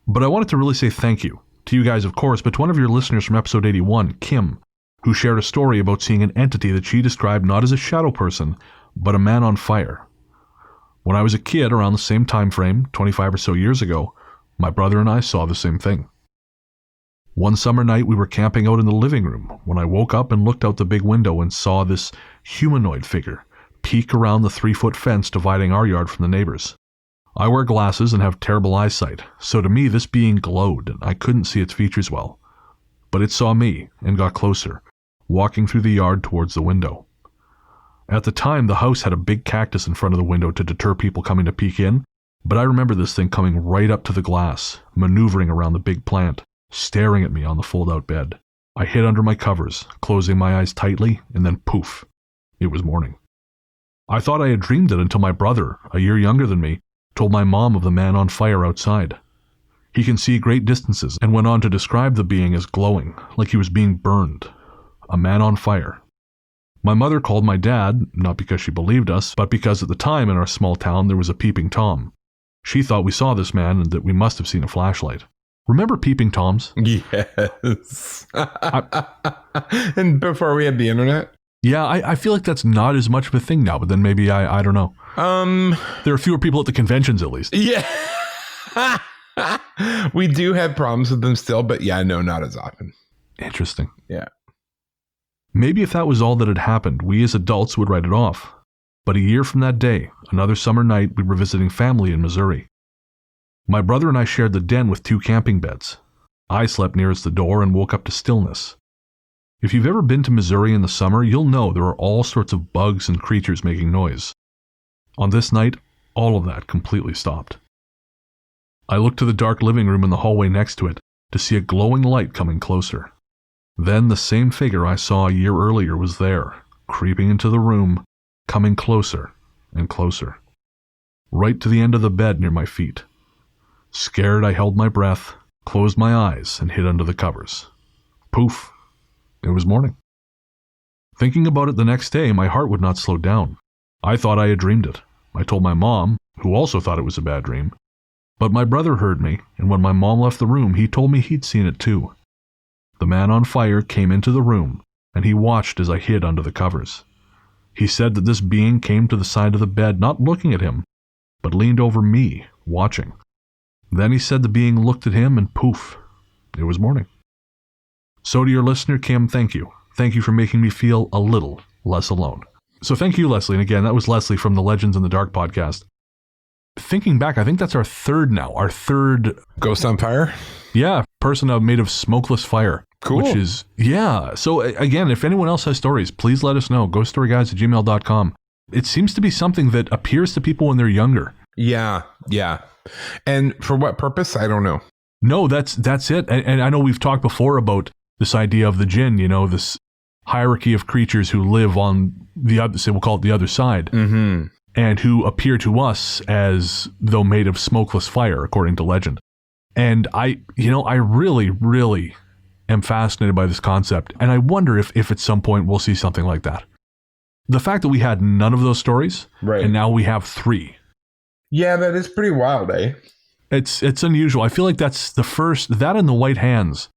But I wanted to really say thank you to you guys, of course, but to one of your listeners from episode 81, Kim, who shared a story about seeing an entity that she described not as a shadow person, but a man on fire. When I was a kid, around the same time frame, 25 or so years ago, my brother and I saw the same thing. One summer night, we were camping out in the living room when I woke up and looked out the big window and saw this humanoid figure peek around the 3-foot fence dividing our yard from the neighbors. I wear glasses and have terrible eyesight, so to me this being glowed and I couldn't see its features well. But it saw me and got closer, walking through the yard towards the window. At the time, the house had a big cactus in front of the window to deter people coming to peek in, but I remember this thing coming right up to the glass, maneuvering around the big plant, staring at me on the fold-out bed. I hid under my covers, closing my eyes tightly, and then poof, it was morning. I thought I had dreamed it until my brother, a year younger than me, told my mom of the man on fire outside. He can see great distances and went on to describe the being as glowing, like he was being burned. A man on fire. My mother called my dad, not because she believed us, but because at the time in our small town there was a peeping Tom. She thought we saw this man and that we must have seen a flashlight. Remember peeping Toms? Yes. And before we had the internet? Yeah, I feel like that's not as much of a thing now, but then maybe I don't know. There are fewer people at the conventions at least. Yeah. We do have problems with them still, but yeah, no, not as often. Interesting. Yeah. Maybe if that was all that had happened, we as adults would write it off. But a year from that day, another summer night, we were visiting family in Missouri. My brother and I shared the den with 2 camping beds. I slept nearest the door and woke up to stillness. If you've ever been to Missouri in the summer, you'll know there are all sorts of bugs and creatures making noise. On this night, all of that completely stopped. I looked to the dark living room in the hallway next to it to see a glowing light coming closer. Then the same figure I saw a year earlier was there, creeping into the room, coming closer and closer. Right to the end of the bed near my feet. Scared, I held my breath, closed my eyes, and hid under the covers. Poof! It was morning. Thinking about it the next day, my heart would not slow down. I thought I had dreamed it. I told my mom, who also thought it was a bad dream. But my brother heard me, and when my mom left the room, he told me he'd seen it too. The man on fire came into the room, and he watched as I hid under the covers. He said that this being came to the side of the bed, not looking at him, but leaned over me, watching. Then he said the being looked at him, and poof, it was morning. So to your listener, Kim, thank you. Thank you for making me feel a little less alone. So thank you, Leslie. And again, that was Leslie from the Legends in the Dark podcast. Thinking back, I think that's our third now. Our third... Ghost on fire? Yeah, person made of smokeless fire. Cool. Which is, yeah. So again, if anyone else has stories, please let us know. ghoststoryguys@gmail.com. It seems to be something that appears to people when they're younger. Yeah. And for what purpose? I don't know. No, that's it. And I know we've talked before about this idea of the jinn, this hierarchy of creatures who live on the other, say we'll call it the other side, and who appear to us as though made of smokeless fire, according to legend. And I really, really am fascinated by this concept, and I wonder if at some point we'll see something like that. The fact that we had none of those stories, right, and now we have 3. Yeah, that is pretty wild, eh? It's unusual. I feel like that's the first, that and the white hands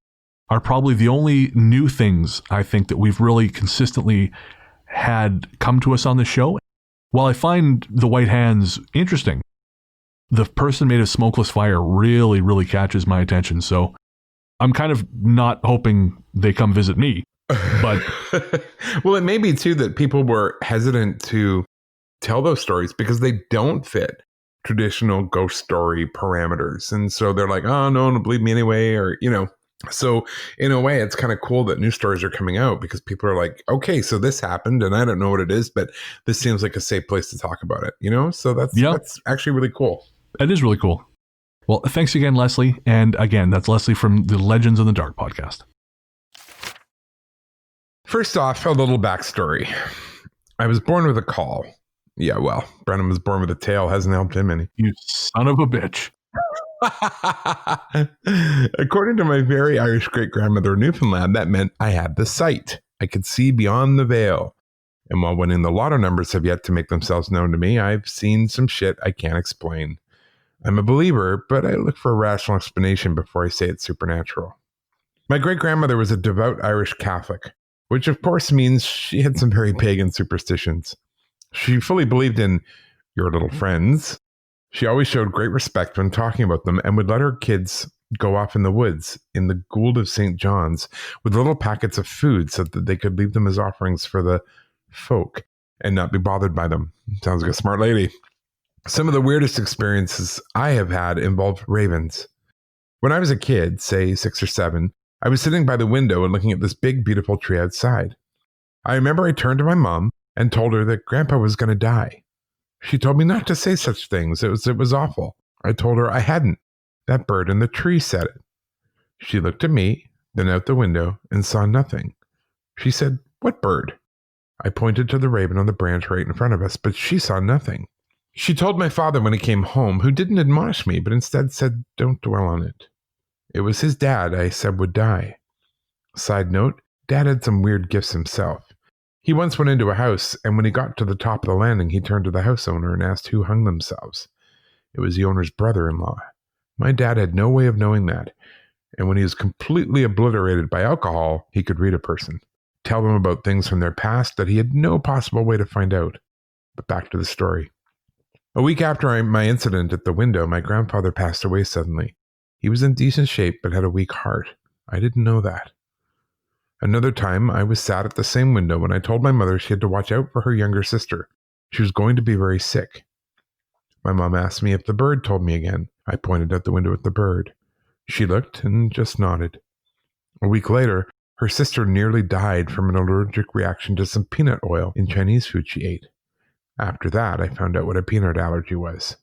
are probably the only new things I think that we've really consistently had come to us on the show. While I find the white hands interesting, the person made of smokeless fire really, really catches my attention. So I'm kind of not hoping they come visit me, but well, it may be too that people were hesitant to tell those stories because they don't fit traditional ghost story parameters. And so they're like, oh, no one will believe me anyway, or, so in a way, it's kind of cool that new stories are coming out because people are like, okay, so this happened and I don't know what it is, but this seems like a safe place to talk about it, So that's actually really cool. It is really cool. Well, thanks again, Leslie. And again, that's Leslie from the Legends in the Dark podcast. First off, a little backstory. I was born with a caul. Yeah, well, Brennan was born with a tail. Hasn't helped him any. You son of a bitch. According to my very Irish great-grandmother in Newfoundland, that meant I had the sight. I could see beyond the veil. And while winning the lotto numbers have yet to make themselves known to me, I've seen some shit I can't explain. I'm a believer, but I look for a rational explanation before I say it's supernatural. My great-grandmother was a devout Irish Catholic, which of course means she had some very pagan superstitions. She fully believed in your little friends. She always showed great respect when talking about them and would let her kids go off in the woods in the Gould of St. John's with little packets of food so that they could leave them as offerings for the folk and not be bothered by them. Sounds like a smart lady. Some of the weirdest experiences I have had involved ravens. When I was a kid, say 6 or 7, I was sitting by the window and looking at this big, beautiful tree outside. I remember I turned to my mom and told her that Grandpa was going to die. She told me not to say such things. It was awful. I told her I hadn't. That bird in the tree said it. She looked at me, then out the window, and saw nothing. She said, "What bird?" I pointed to the raven on the branch right in front of us, but she saw nothing. She told my father when he came home, who didn't admonish me, but instead said, "Don't dwell on it." It was his dad I said would die. Side note, Dad had some weird gifts himself. He once went into a house, and when he got to the top of the landing, he turned to the house owner and asked who hung themselves. It was the owner's brother-in-law. My dad had no way of knowing that, and when he was completely obliterated by alcohol, he could read a person, tell them about things from their past that he had no possible way to find out. But back to the story. A week after my incident at the window, my grandfather passed away suddenly. He was in decent shape, but had a weak heart. I didn't know that. Another time, I was sat at the same window when I told my mother she had to watch out for her younger sister. She was going to be very sick. My mom asked me if the bird told me again. I pointed out the window at the bird. She looked and just nodded. A week later, her sister nearly died from an allergic reaction to some peanut oil in Chinese food she ate. After that, I found out what a peanut allergy was.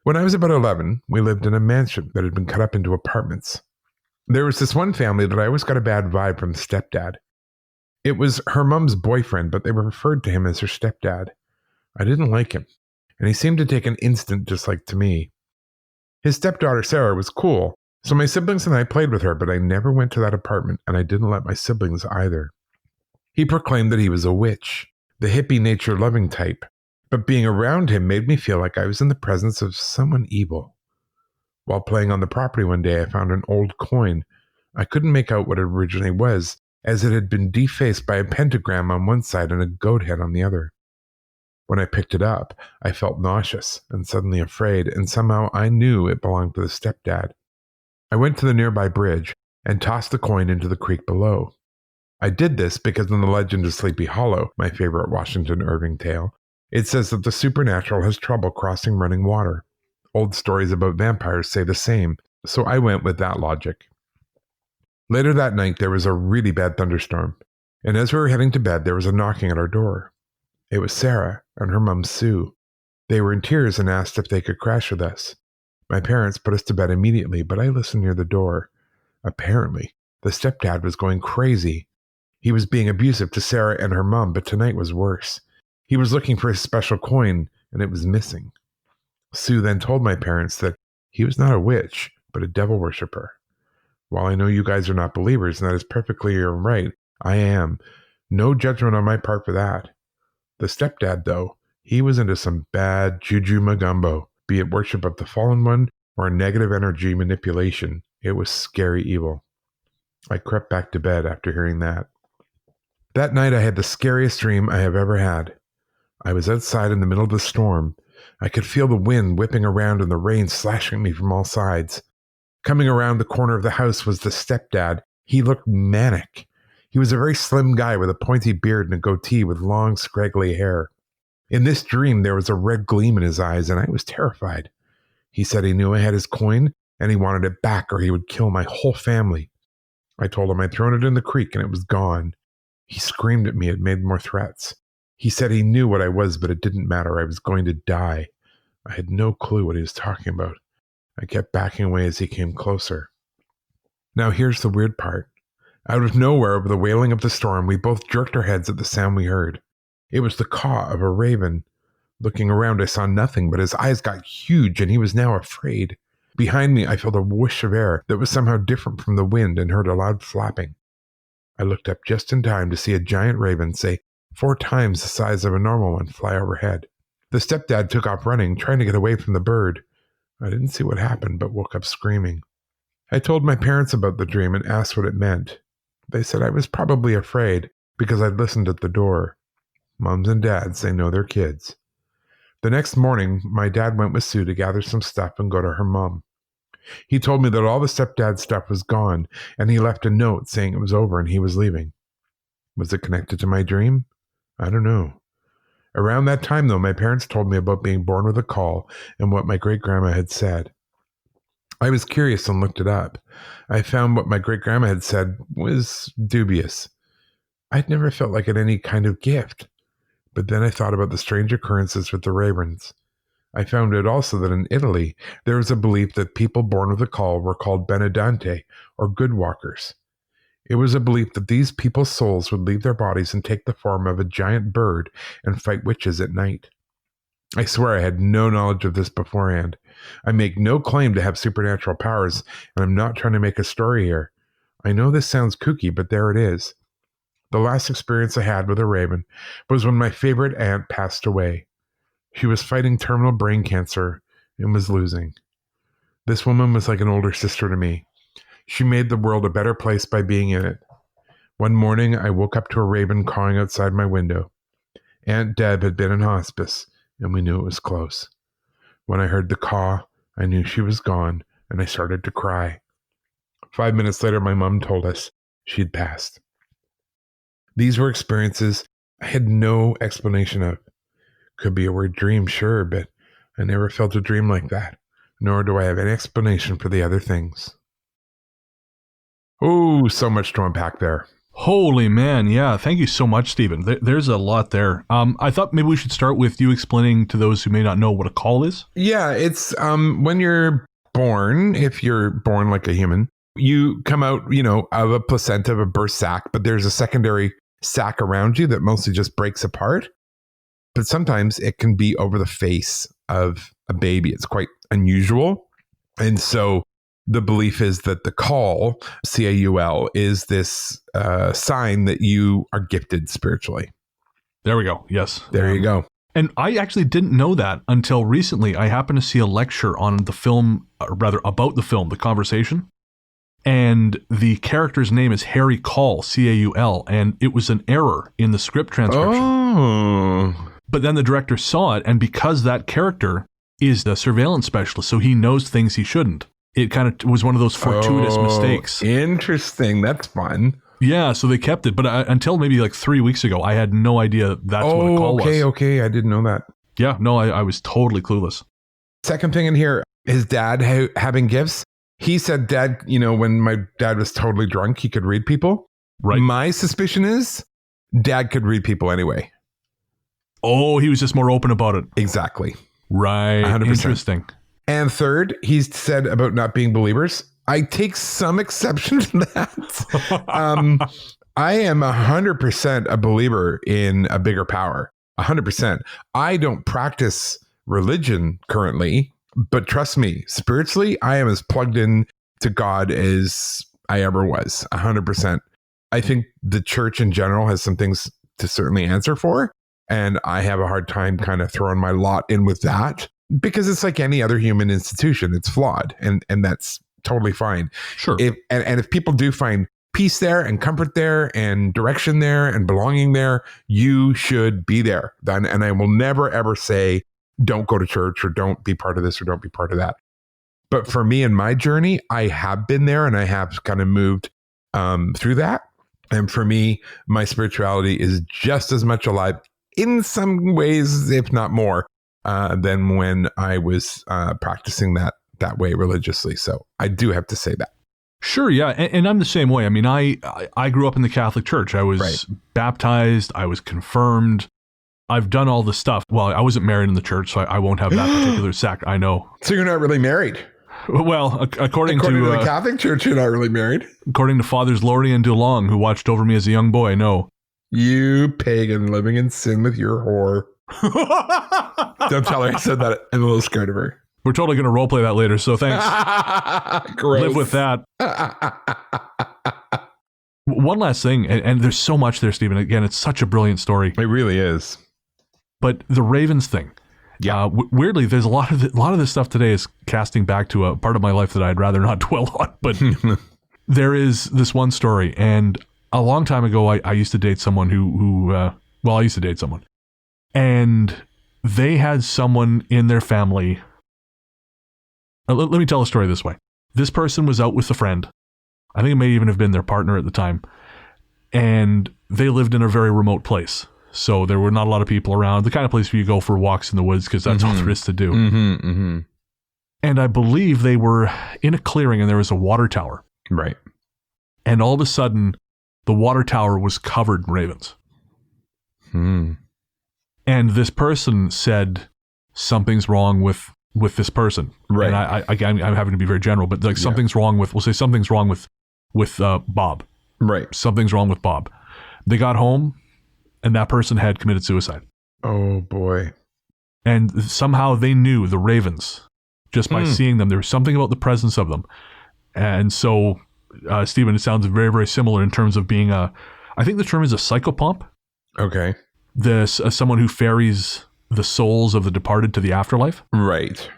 When I was about 11, we lived in a mansion that had been cut up into apartments. There was this one family that I always got a bad vibe from the stepdad. It was her mom's boyfriend, but they referred to him as her stepdad. I didn't like him, and he seemed to take an instant dislike to me. His stepdaughter, Sarah, was cool, so my siblings and I played with her, but I never went to that apartment, and I didn't let my siblings either. He proclaimed that he was a witch, the hippie nature-loving type, but being around him made me feel like I was in the presence of someone evil. While playing on the property one day, I found an old coin. I couldn't make out what it originally was, as it had been defaced by a pentagram on one side and a goat head on the other. When I picked it up, I felt nauseous and suddenly afraid, and somehow I knew it belonged to the stepdad. I went to the nearby bridge and tossed the coin into the creek below. I did this because in the legend of Sleepy Hollow, my favorite Washington Irving tale, it says that the supernatural has trouble crossing running water. Old stories about vampires say the same, so I went with that logic. Later that night, there was a really bad thunderstorm, and as we were heading to bed, there was a knocking at our door. It was Sarah and her mum, Sue. They were in tears and asked if they could crash with us. My parents put us to bed immediately, but I listened near the door. Apparently, The stepdad was going crazy. He was being abusive to Sarah and her mom, but tonight was worse. He was looking for his special coin, and it was missing. Sue then told my parents that he was not a witch, but a devil worshiper. While I know you guys are not believers, and that is perfectly your right, I am. No judgment on my part for that. The stepdad, though, he was into some bad juju magumbo, be it worship of the fallen one or negative energy manipulation. It was scary evil. I crept back to bed after hearing that. That night I had the scariest dream I have ever had. I was outside in the middle of the storm. I could feel the wind whipping around and the rain slashing me from all sides. Coming around the corner of the house was the stepdad. He looked manic. He was a very slim guy with a pointy beard and a goatee with long, scraggly hair. In this dream, there was a red gleam in his eyes, and I was terrified. He said he knew I had his coin, and he wanted it back, or he would kill my whole family. I told him I'd thrown it in the creek, and it was gone. He screamed at me and made more threats. He said he knew what I was, but it didn't matter. I was going to die. I had no clue what he was talking about. I kept backing away as he came closer. Now here's the weird part. Out of nowhere, over the wailing of the storm, we both jerked our heads at the sound we heard. It was the caw of a raven. Looking around, I saw nothing, but his eyes got huge, and he was now afraid. Behind me, I felt a whoosh of air that was somehow different from the wind and heard a loud flapping. I looked up just in time to see a giant raven, say 4 times the size of a normal one, fly overhead. The stepdad took off running, trying to get away from the bird. I didn't see what happened, but woke up screaming. I told my parents about the dream and asked what it meant. They said I was probably afraid because I'd listened at the door. Moms and dads, they know their kids. The next morning, my dad went with Sue to gather some stuff and go to her mom. He told me that all the stepdad stuff was gone, and he left a note saying it was over and he was leaving. Was it connected to my dream? I don't know. Around that time, though, my parents told me about being born with a caul and what my great-grandma had said. I was curious and looked it up. I found what my great-grandma had said was dubious. I'd never felt like it any kind of gift. But then I thought about the strange occurrences with the ravens. I found out also that in Italy, there was a belief that people born with a caul were called benedante, or good walkers. It was a belief that these people's souls would leave their bodies and take the form of a giant bird and fight witches at night. I swear I had no knowledge of this beforehand. I make no claim to have supernatural powers, and I'm not trying to make a story here. I know this sounds kooky, but there it is. The last experience I had with a raven was when my favorite aunt passed away. She was fighting terminal brain cancer and was losing. This woman was like an older sister to me. She made the world a better place by being in it. One morning, I woke up to a raven cawing outside my window. Aunt Deb had been in hospice, and we knew it was close. When I heard the caw, I knew she was gone, and I started to cry. 5 minutes later, my mom told us she'd passed. These were experiences I had no explanation of. Could be a weird dream, sure, but I never felt a dream like that, nor do I have any explanation for the other things. Oh, so much to unpack there. Holy man, yeah. Thank you so much, Stephen. There's a lot there. I thought maybe we should start with you explaining to those who may not know what a caul is. Yeah, it's when you're born, if you're born like a human, you come out, of a placenta, of a birth sac, but there's a secondary sac around you that mostly just breaks apart. But sometimes it can be over the face of a baby. It's quite unusual. And so the belief is that the caul, C-A-U-L, is this sign that you are gifted spiritually. There we go. Yes. There you go. And I actually didn't know that until recently. I happened to see a lecture on the film, or rather about the film, The Conversation. And the character's name is Harry Caul, C-A-U-L, and it was an error in the script transcription. Oh. But then the director saw it, and because that character is the surveillance specialist, so he knows things he shouldn't. It kind of was one of those fortuitous mistakes. Interesting. That's fun. Yeah, so they kept it. But until maybe like 3 weeks ago, I had no idea that's what a caul was. Okay. I didn't know that. Yeah, no, I was totally clueless. Second thing in here, his dad having gifts. He said dad, when my dad was totally drunk, he could read people. Right. My suspicion is dad could read people anyway. Oh, he was just more open about it. Exactly. Right. 100%. Interesting. And third, he said about not being believers. I take some exception to that. I am 100% a believer in a bigger power. 100%. I don't practice religion currently, but trust me, spiritually, I am as plugged in to God as I ever was. 100%. I think the church in general has some things to certainly answer for. And I have a hard time kind of throwing my lot in with that because it's like any other human institution. It's flawed and that's totally fine. Sure. If people do find peace there and comfort there and direction there and belonging there, you should be there. And I will never, ever say, don't go to church or don't be part of this or don't be part of that. But for me in my journey, I have been there and I have kind of moved through that. And for me, my spirituality is just as much alive in some ways, if not more, than when I was practicing that way religiously. So I do have to say that. Sure, yeah, and I'm the same way. I mean, I grew up in the Catholic Church. I was baptized. I was confirmed. I've done all the stuff. Well, I wasn't married in the church, so I won't have that particular sac. I know. So you're not really married? Well, according to the Catholic Church, you're not really married? According to Fathers Lordy and DeLong, who watched over me as a young boy, no. You pagan living in sin with your whore. Don't tell her I said that. I'm a little scared of her. We're totally going to roleplay that later, so thanks. Live with that. One last thing, and there's so much there, Stephen. Again, it's such a brilliant story. It really is. But the Ravens thing. Yeah. Weirdly, there's a lot of this stuff today is casting back to a part of my life that I'd rather not dwell on. But there is this one story, and a long time ago, I used to date someone I used to date someone, and they had someone in their family. Let me tell a story this way. This person was out with a friend. I think it may even have been their partner at the time. And they lived in a very remote place. So there were not a lot of people around. The kind of place where you go for walks in the woods because that's all there is to do. Mm-hmm, mm-hmm. And I believe they were in a clearing and there was a water tower. Right. And all of a sudden, the water tower was covered in ravens. And this person said, something's wrong with this person. Right. And I'm having to be very general, but like something's wrong with, we'll say something's wrong with Bob. Right. Something's wrong with Bob. They got home and that person had committed suicide. Oh boy. And somehow they knew the ravens just by seeing them. There was something about the presence of them. And so, Stephen, it sounds very, very similar in terms of being I think the term is a psychopomp. Okay. Someone who ferries the souls of the departed to the afterlife. Right.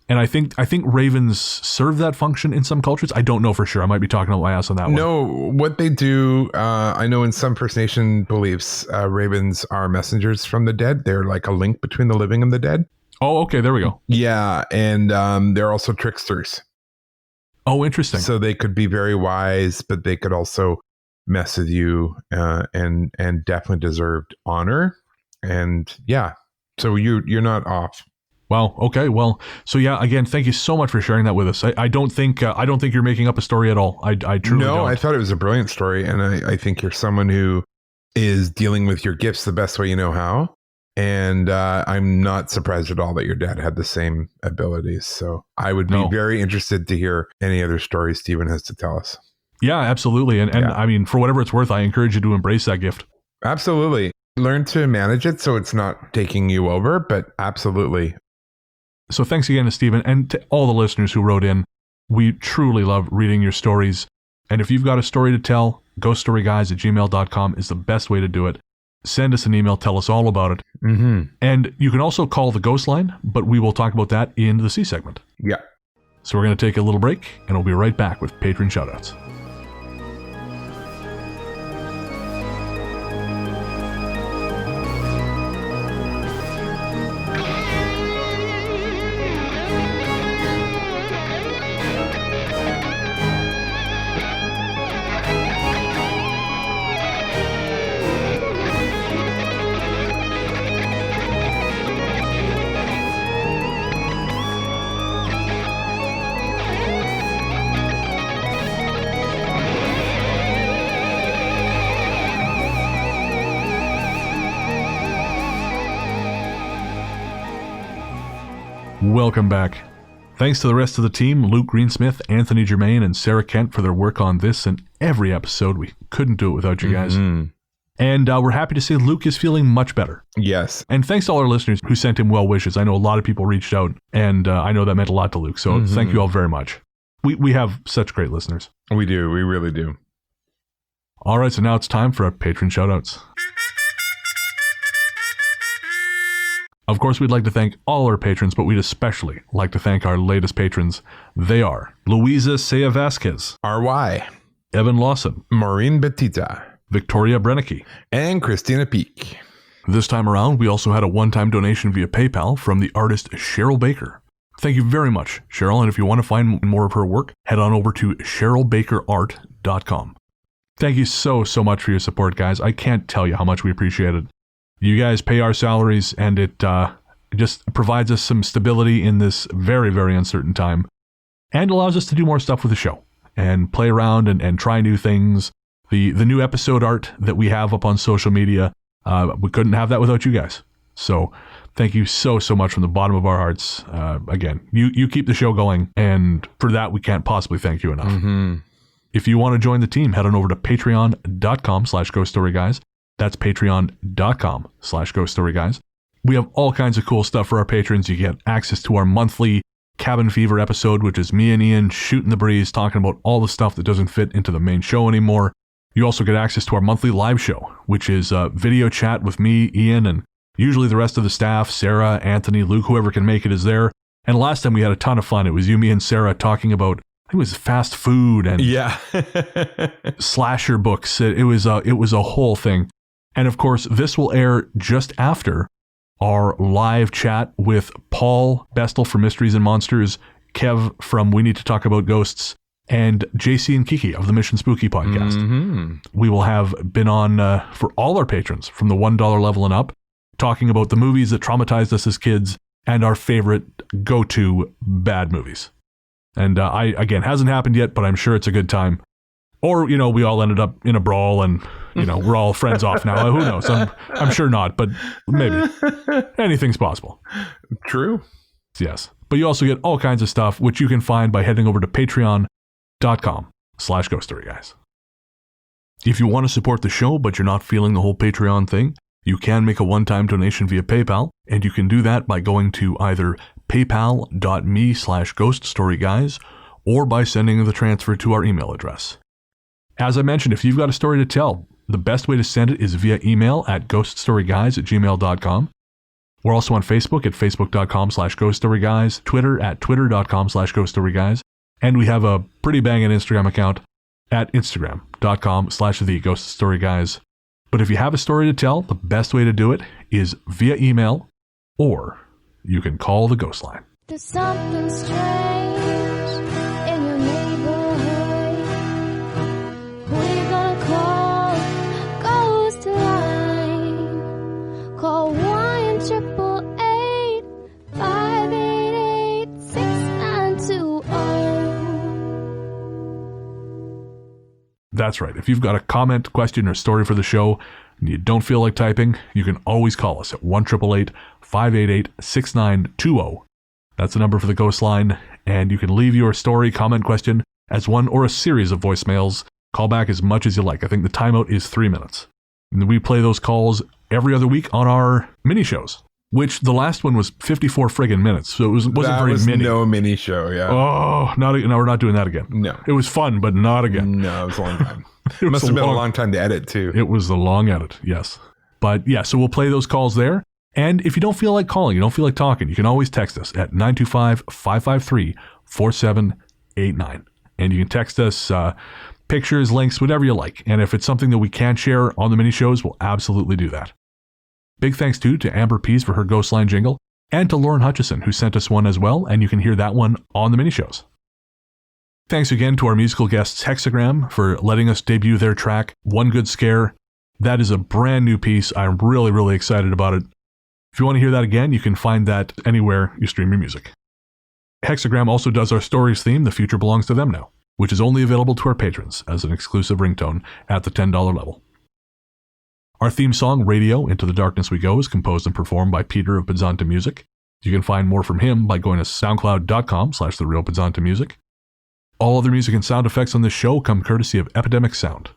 And I think ravens serve that function in some cultures. I don't know for sure. I might be talking about my ass on that one. No, what they do, I know in some First Nation beliefs, ravens are messengers from the dead. They're like a link between the living and the dead. Oh, okay. There we go. Yeah. And they're also tricksters. Oh, interesting. So they could be very wise, but they could also mess with you and definitely deserved honor. And yeah. So you're not off. Wow. Okay. Well, so yeah, again, thank you so much for sharing that with us. I don't think you're making up a story at all. I truly don't. No, I thought it was a brilliant story. And I think you're someone who is dealing with your gifts the best way you know how. And I'm not surprised at all that your dad had the same abilities. So I would be very interested to hear any other stories Stephen has to tell us. Yeah, absolutely. And I mean, for whatever it's worth, I encourage you to embrace that gift. Absolutely. Learn to manage it so it's not taking you over, but absolutely. So thanks again to Stephen and to all the listeners who wrote in. We truly love reading your stories. And if you've got a story to tell, ghoststoryguys@gmail.com is the best way to do it. Send us an email, tell us all about it. Mm-hmm. And you can also call the ghost line, but we will talk about that in the C segment. Yeah. So we're going to take a little break, and we'll be right back with patron shoutouts. Welcome back. Thanks to the rest of the team, Luke Greensmith, Anthony Germain, and Sarah Kent for their work on this and every episode. We couldn't do it without you guys. And we're happy to say Luke is feeling much better. Yes. And thanks to all our listeners who sent him well wishes. I know a lot of people reached out, and I know that meant a lot to Luke. So thank you all very much. We have such great listeners. We do. We really do. All right, so now it's time for our patron shoutouts. Of course, we'd like to thank all our patrons, but we'd especially like to thank our latest patrons. They are Luisa Sea Vasquez, R.Y., Evan Lawson, Maureen Betita, Victoria Brennicky, and Christina Peak. This time around, we also had a one-time donation via PayPal from the artist Cheryl Baker. Thank you very much, Cheryl, and if you want to find more of her work, head on over to CherylBakerArt.com. Thank you so much for your support, guys. I can't tell you how much we appreciate it. You guys pay our salaries, and it just provides us some stability in this very, very uncertain time, and allows us to do more stuff with the show, and play around and try new things. The new episode art that we have up on social media, we couldn't have that without you guys. So thank you so much from the bottom of our hearts. Again, you keep the show going, and for that, we can't possibly thank you enough. If you want to join the team, head on over to patreon.com/ghoststoryguys. That's patreon.com/ghoststoryguys. We have all kinds of cool stuff for our patrons. You get access to our monthly Cabin Fever episode, which is me and Ian shooting the breeze, talking about all the stuff that doesn't fit into the main show anymore. You also get access to our monthly live show, which is a video chat with me, Ian, and usually the rest of the staff, Sarah, Anthony, Luke, whoever can make it is there. And last time we had a ton of fun. It was you, me, and Sarah talking about, I think it was fast food and slasher books. It was a whole thing. And of course, this will air just after our live chat with Paul Bestel from Mysteries and Monsters, Kev from We Need to Talk About Ghosts, and JC and Kiki of the Mission Spooky podcast. We will have been on for all our patrons from the $1 level and up, talking about the movies that traumatized us as kids and our favorite go-to bad movies. And again, hasn't happened yet, but I'm sure it's a good time. Or, we all ended up in a brawl and, we're all friends off now. Who knows? I'm sure not, but maybe. Anything's possible. True. Yes. But you also get all kinds of stuff, which you can find by heading over to patreon.com/ghoststoryguys. If you want to support the show, but you're not feeling the whole Patreon thing, you can make a one-time donation via PayPal, and you can do that by going to either paypal.me/ghoststoryguys or by sending the transfer to our email address. As I mentioned, if you've got a story to tell, the best way to send it is via email at ghoststoryguys@gmail.com. We're also on Facebook at facebook.com/ghoststoryguys, Twitter at twitter.com/ghoststoryguys, and we have a pretty banging Instagram account at instagram.com/theghoststoryguys. But if you have a story to tell, the best way to do it is via email, or you can call the Ghost Line. There's something strange in your neighborhood. Who you gonna call? Ghost line. Call 1-888-588-6920. That's right. If you've got a comment, question, or story for the show, and you don't feel like typing, you can always call us at 1-888-588-6920. That's the number for the Ghost Line, and you can leave your story, comment, question as one or a series of voicemails. Call back as much as you like. I think the timeout is 3 minutes. And we play those calls every other week on our mini shows, which the last one was 54 friggin' minutes, so it wasn't very mini. No mini show, yeah. Oh, no, we're not doing that again. No. It was fun, but not again. No, it was a long time. It must have been a long time to edit, too. It was a long edit, yes. But yeah, so we'll play those calls there. And if you don't feel like calling, you don't feel like talking, you can always text us at 925-553-4789. And you can text us pictures, links, whatever you like. And if it's something that we can't share on the mini shows, we'll absolutely do that. Big thanks to Amber Pease for her Ghost Line jingle, and to Lauren Hutchison, who sent us one as well, and you can hear that one on the mini shows. Thanks again to our musical guests Hexxagram for letting us debut their track, One Good Scare. That is a brand new piece. I'm really, really excited about it. If you want to hear that again, you can find that anywhere you stream your music. Hexxagram also does our stories theme, The Future Belongs to Them Now, which is only available to our patrons as an exclusive ringtone at the $10 level. Our theme song, Radio, Into the Darkness We Go, is composed and performed by Peter of Podzontommusic. You can find more from him by going to soundcloud.com/therealpodzontommusic. All other music and sound effects on this show come courtesy of Epidemic Sound.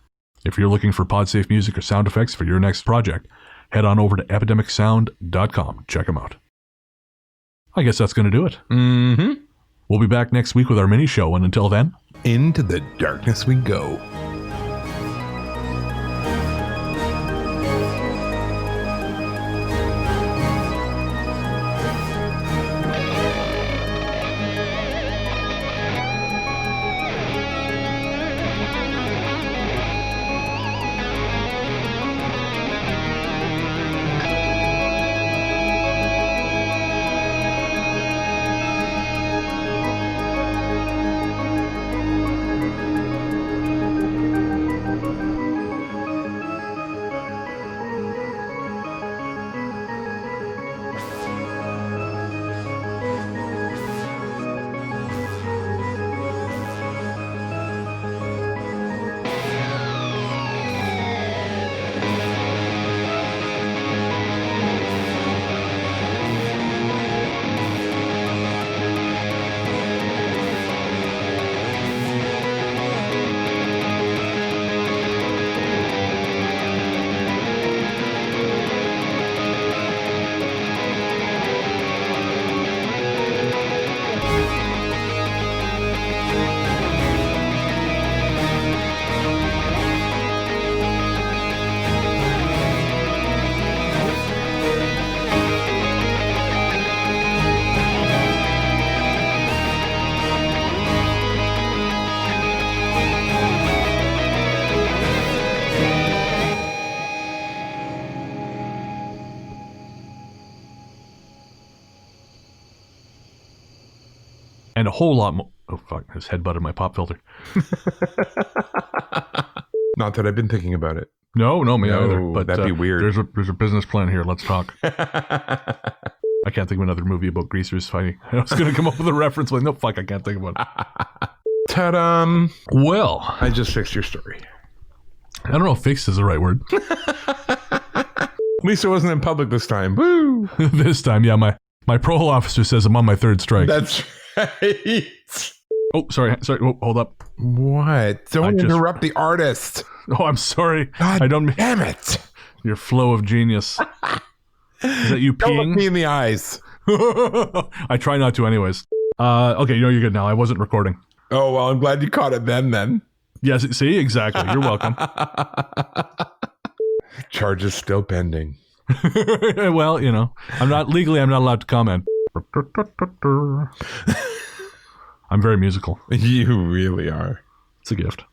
If you're looking for PodSafe music or sound effects for your next project, head on over to epidemicsound.com. Check them out. I guess that's going to do it. Mm-hmm. We'll be back next week with our mini show, and until then, Into the darkness we go. and a whole lot more. Oh, fuck. I just headbutted my pop filter. Not that I've been thinking about it. No, me either. But that'd be weird. There's a business plan here. Let's talk. I can't think of another movie about greasers fighting. I was going to come up with a reference, but no, fuck, I can't think of one. Ta-da! Well, I just fixed your story. I don't know if fixed is the right word. At least it wasn't in public this time. Woo! This time, yeah, my parole officer says I'm on my third strike. That's right. Oh, sorry. Oh, hold up. What? Don't interrupt the artist. Oh, I'm sorry. God I don't. Damn it! Your flow of genius. Is that you Don't look peeing? me in the eyes. I try not to, anyways. Okay, you're good now. I wasn't recording. Oh well, I'm glad you caught it then. Yes, see, exactly. You're welcome. Charges still pending. Well, I'm not allowed to comment. I'm very musical. You really are. It's a gift.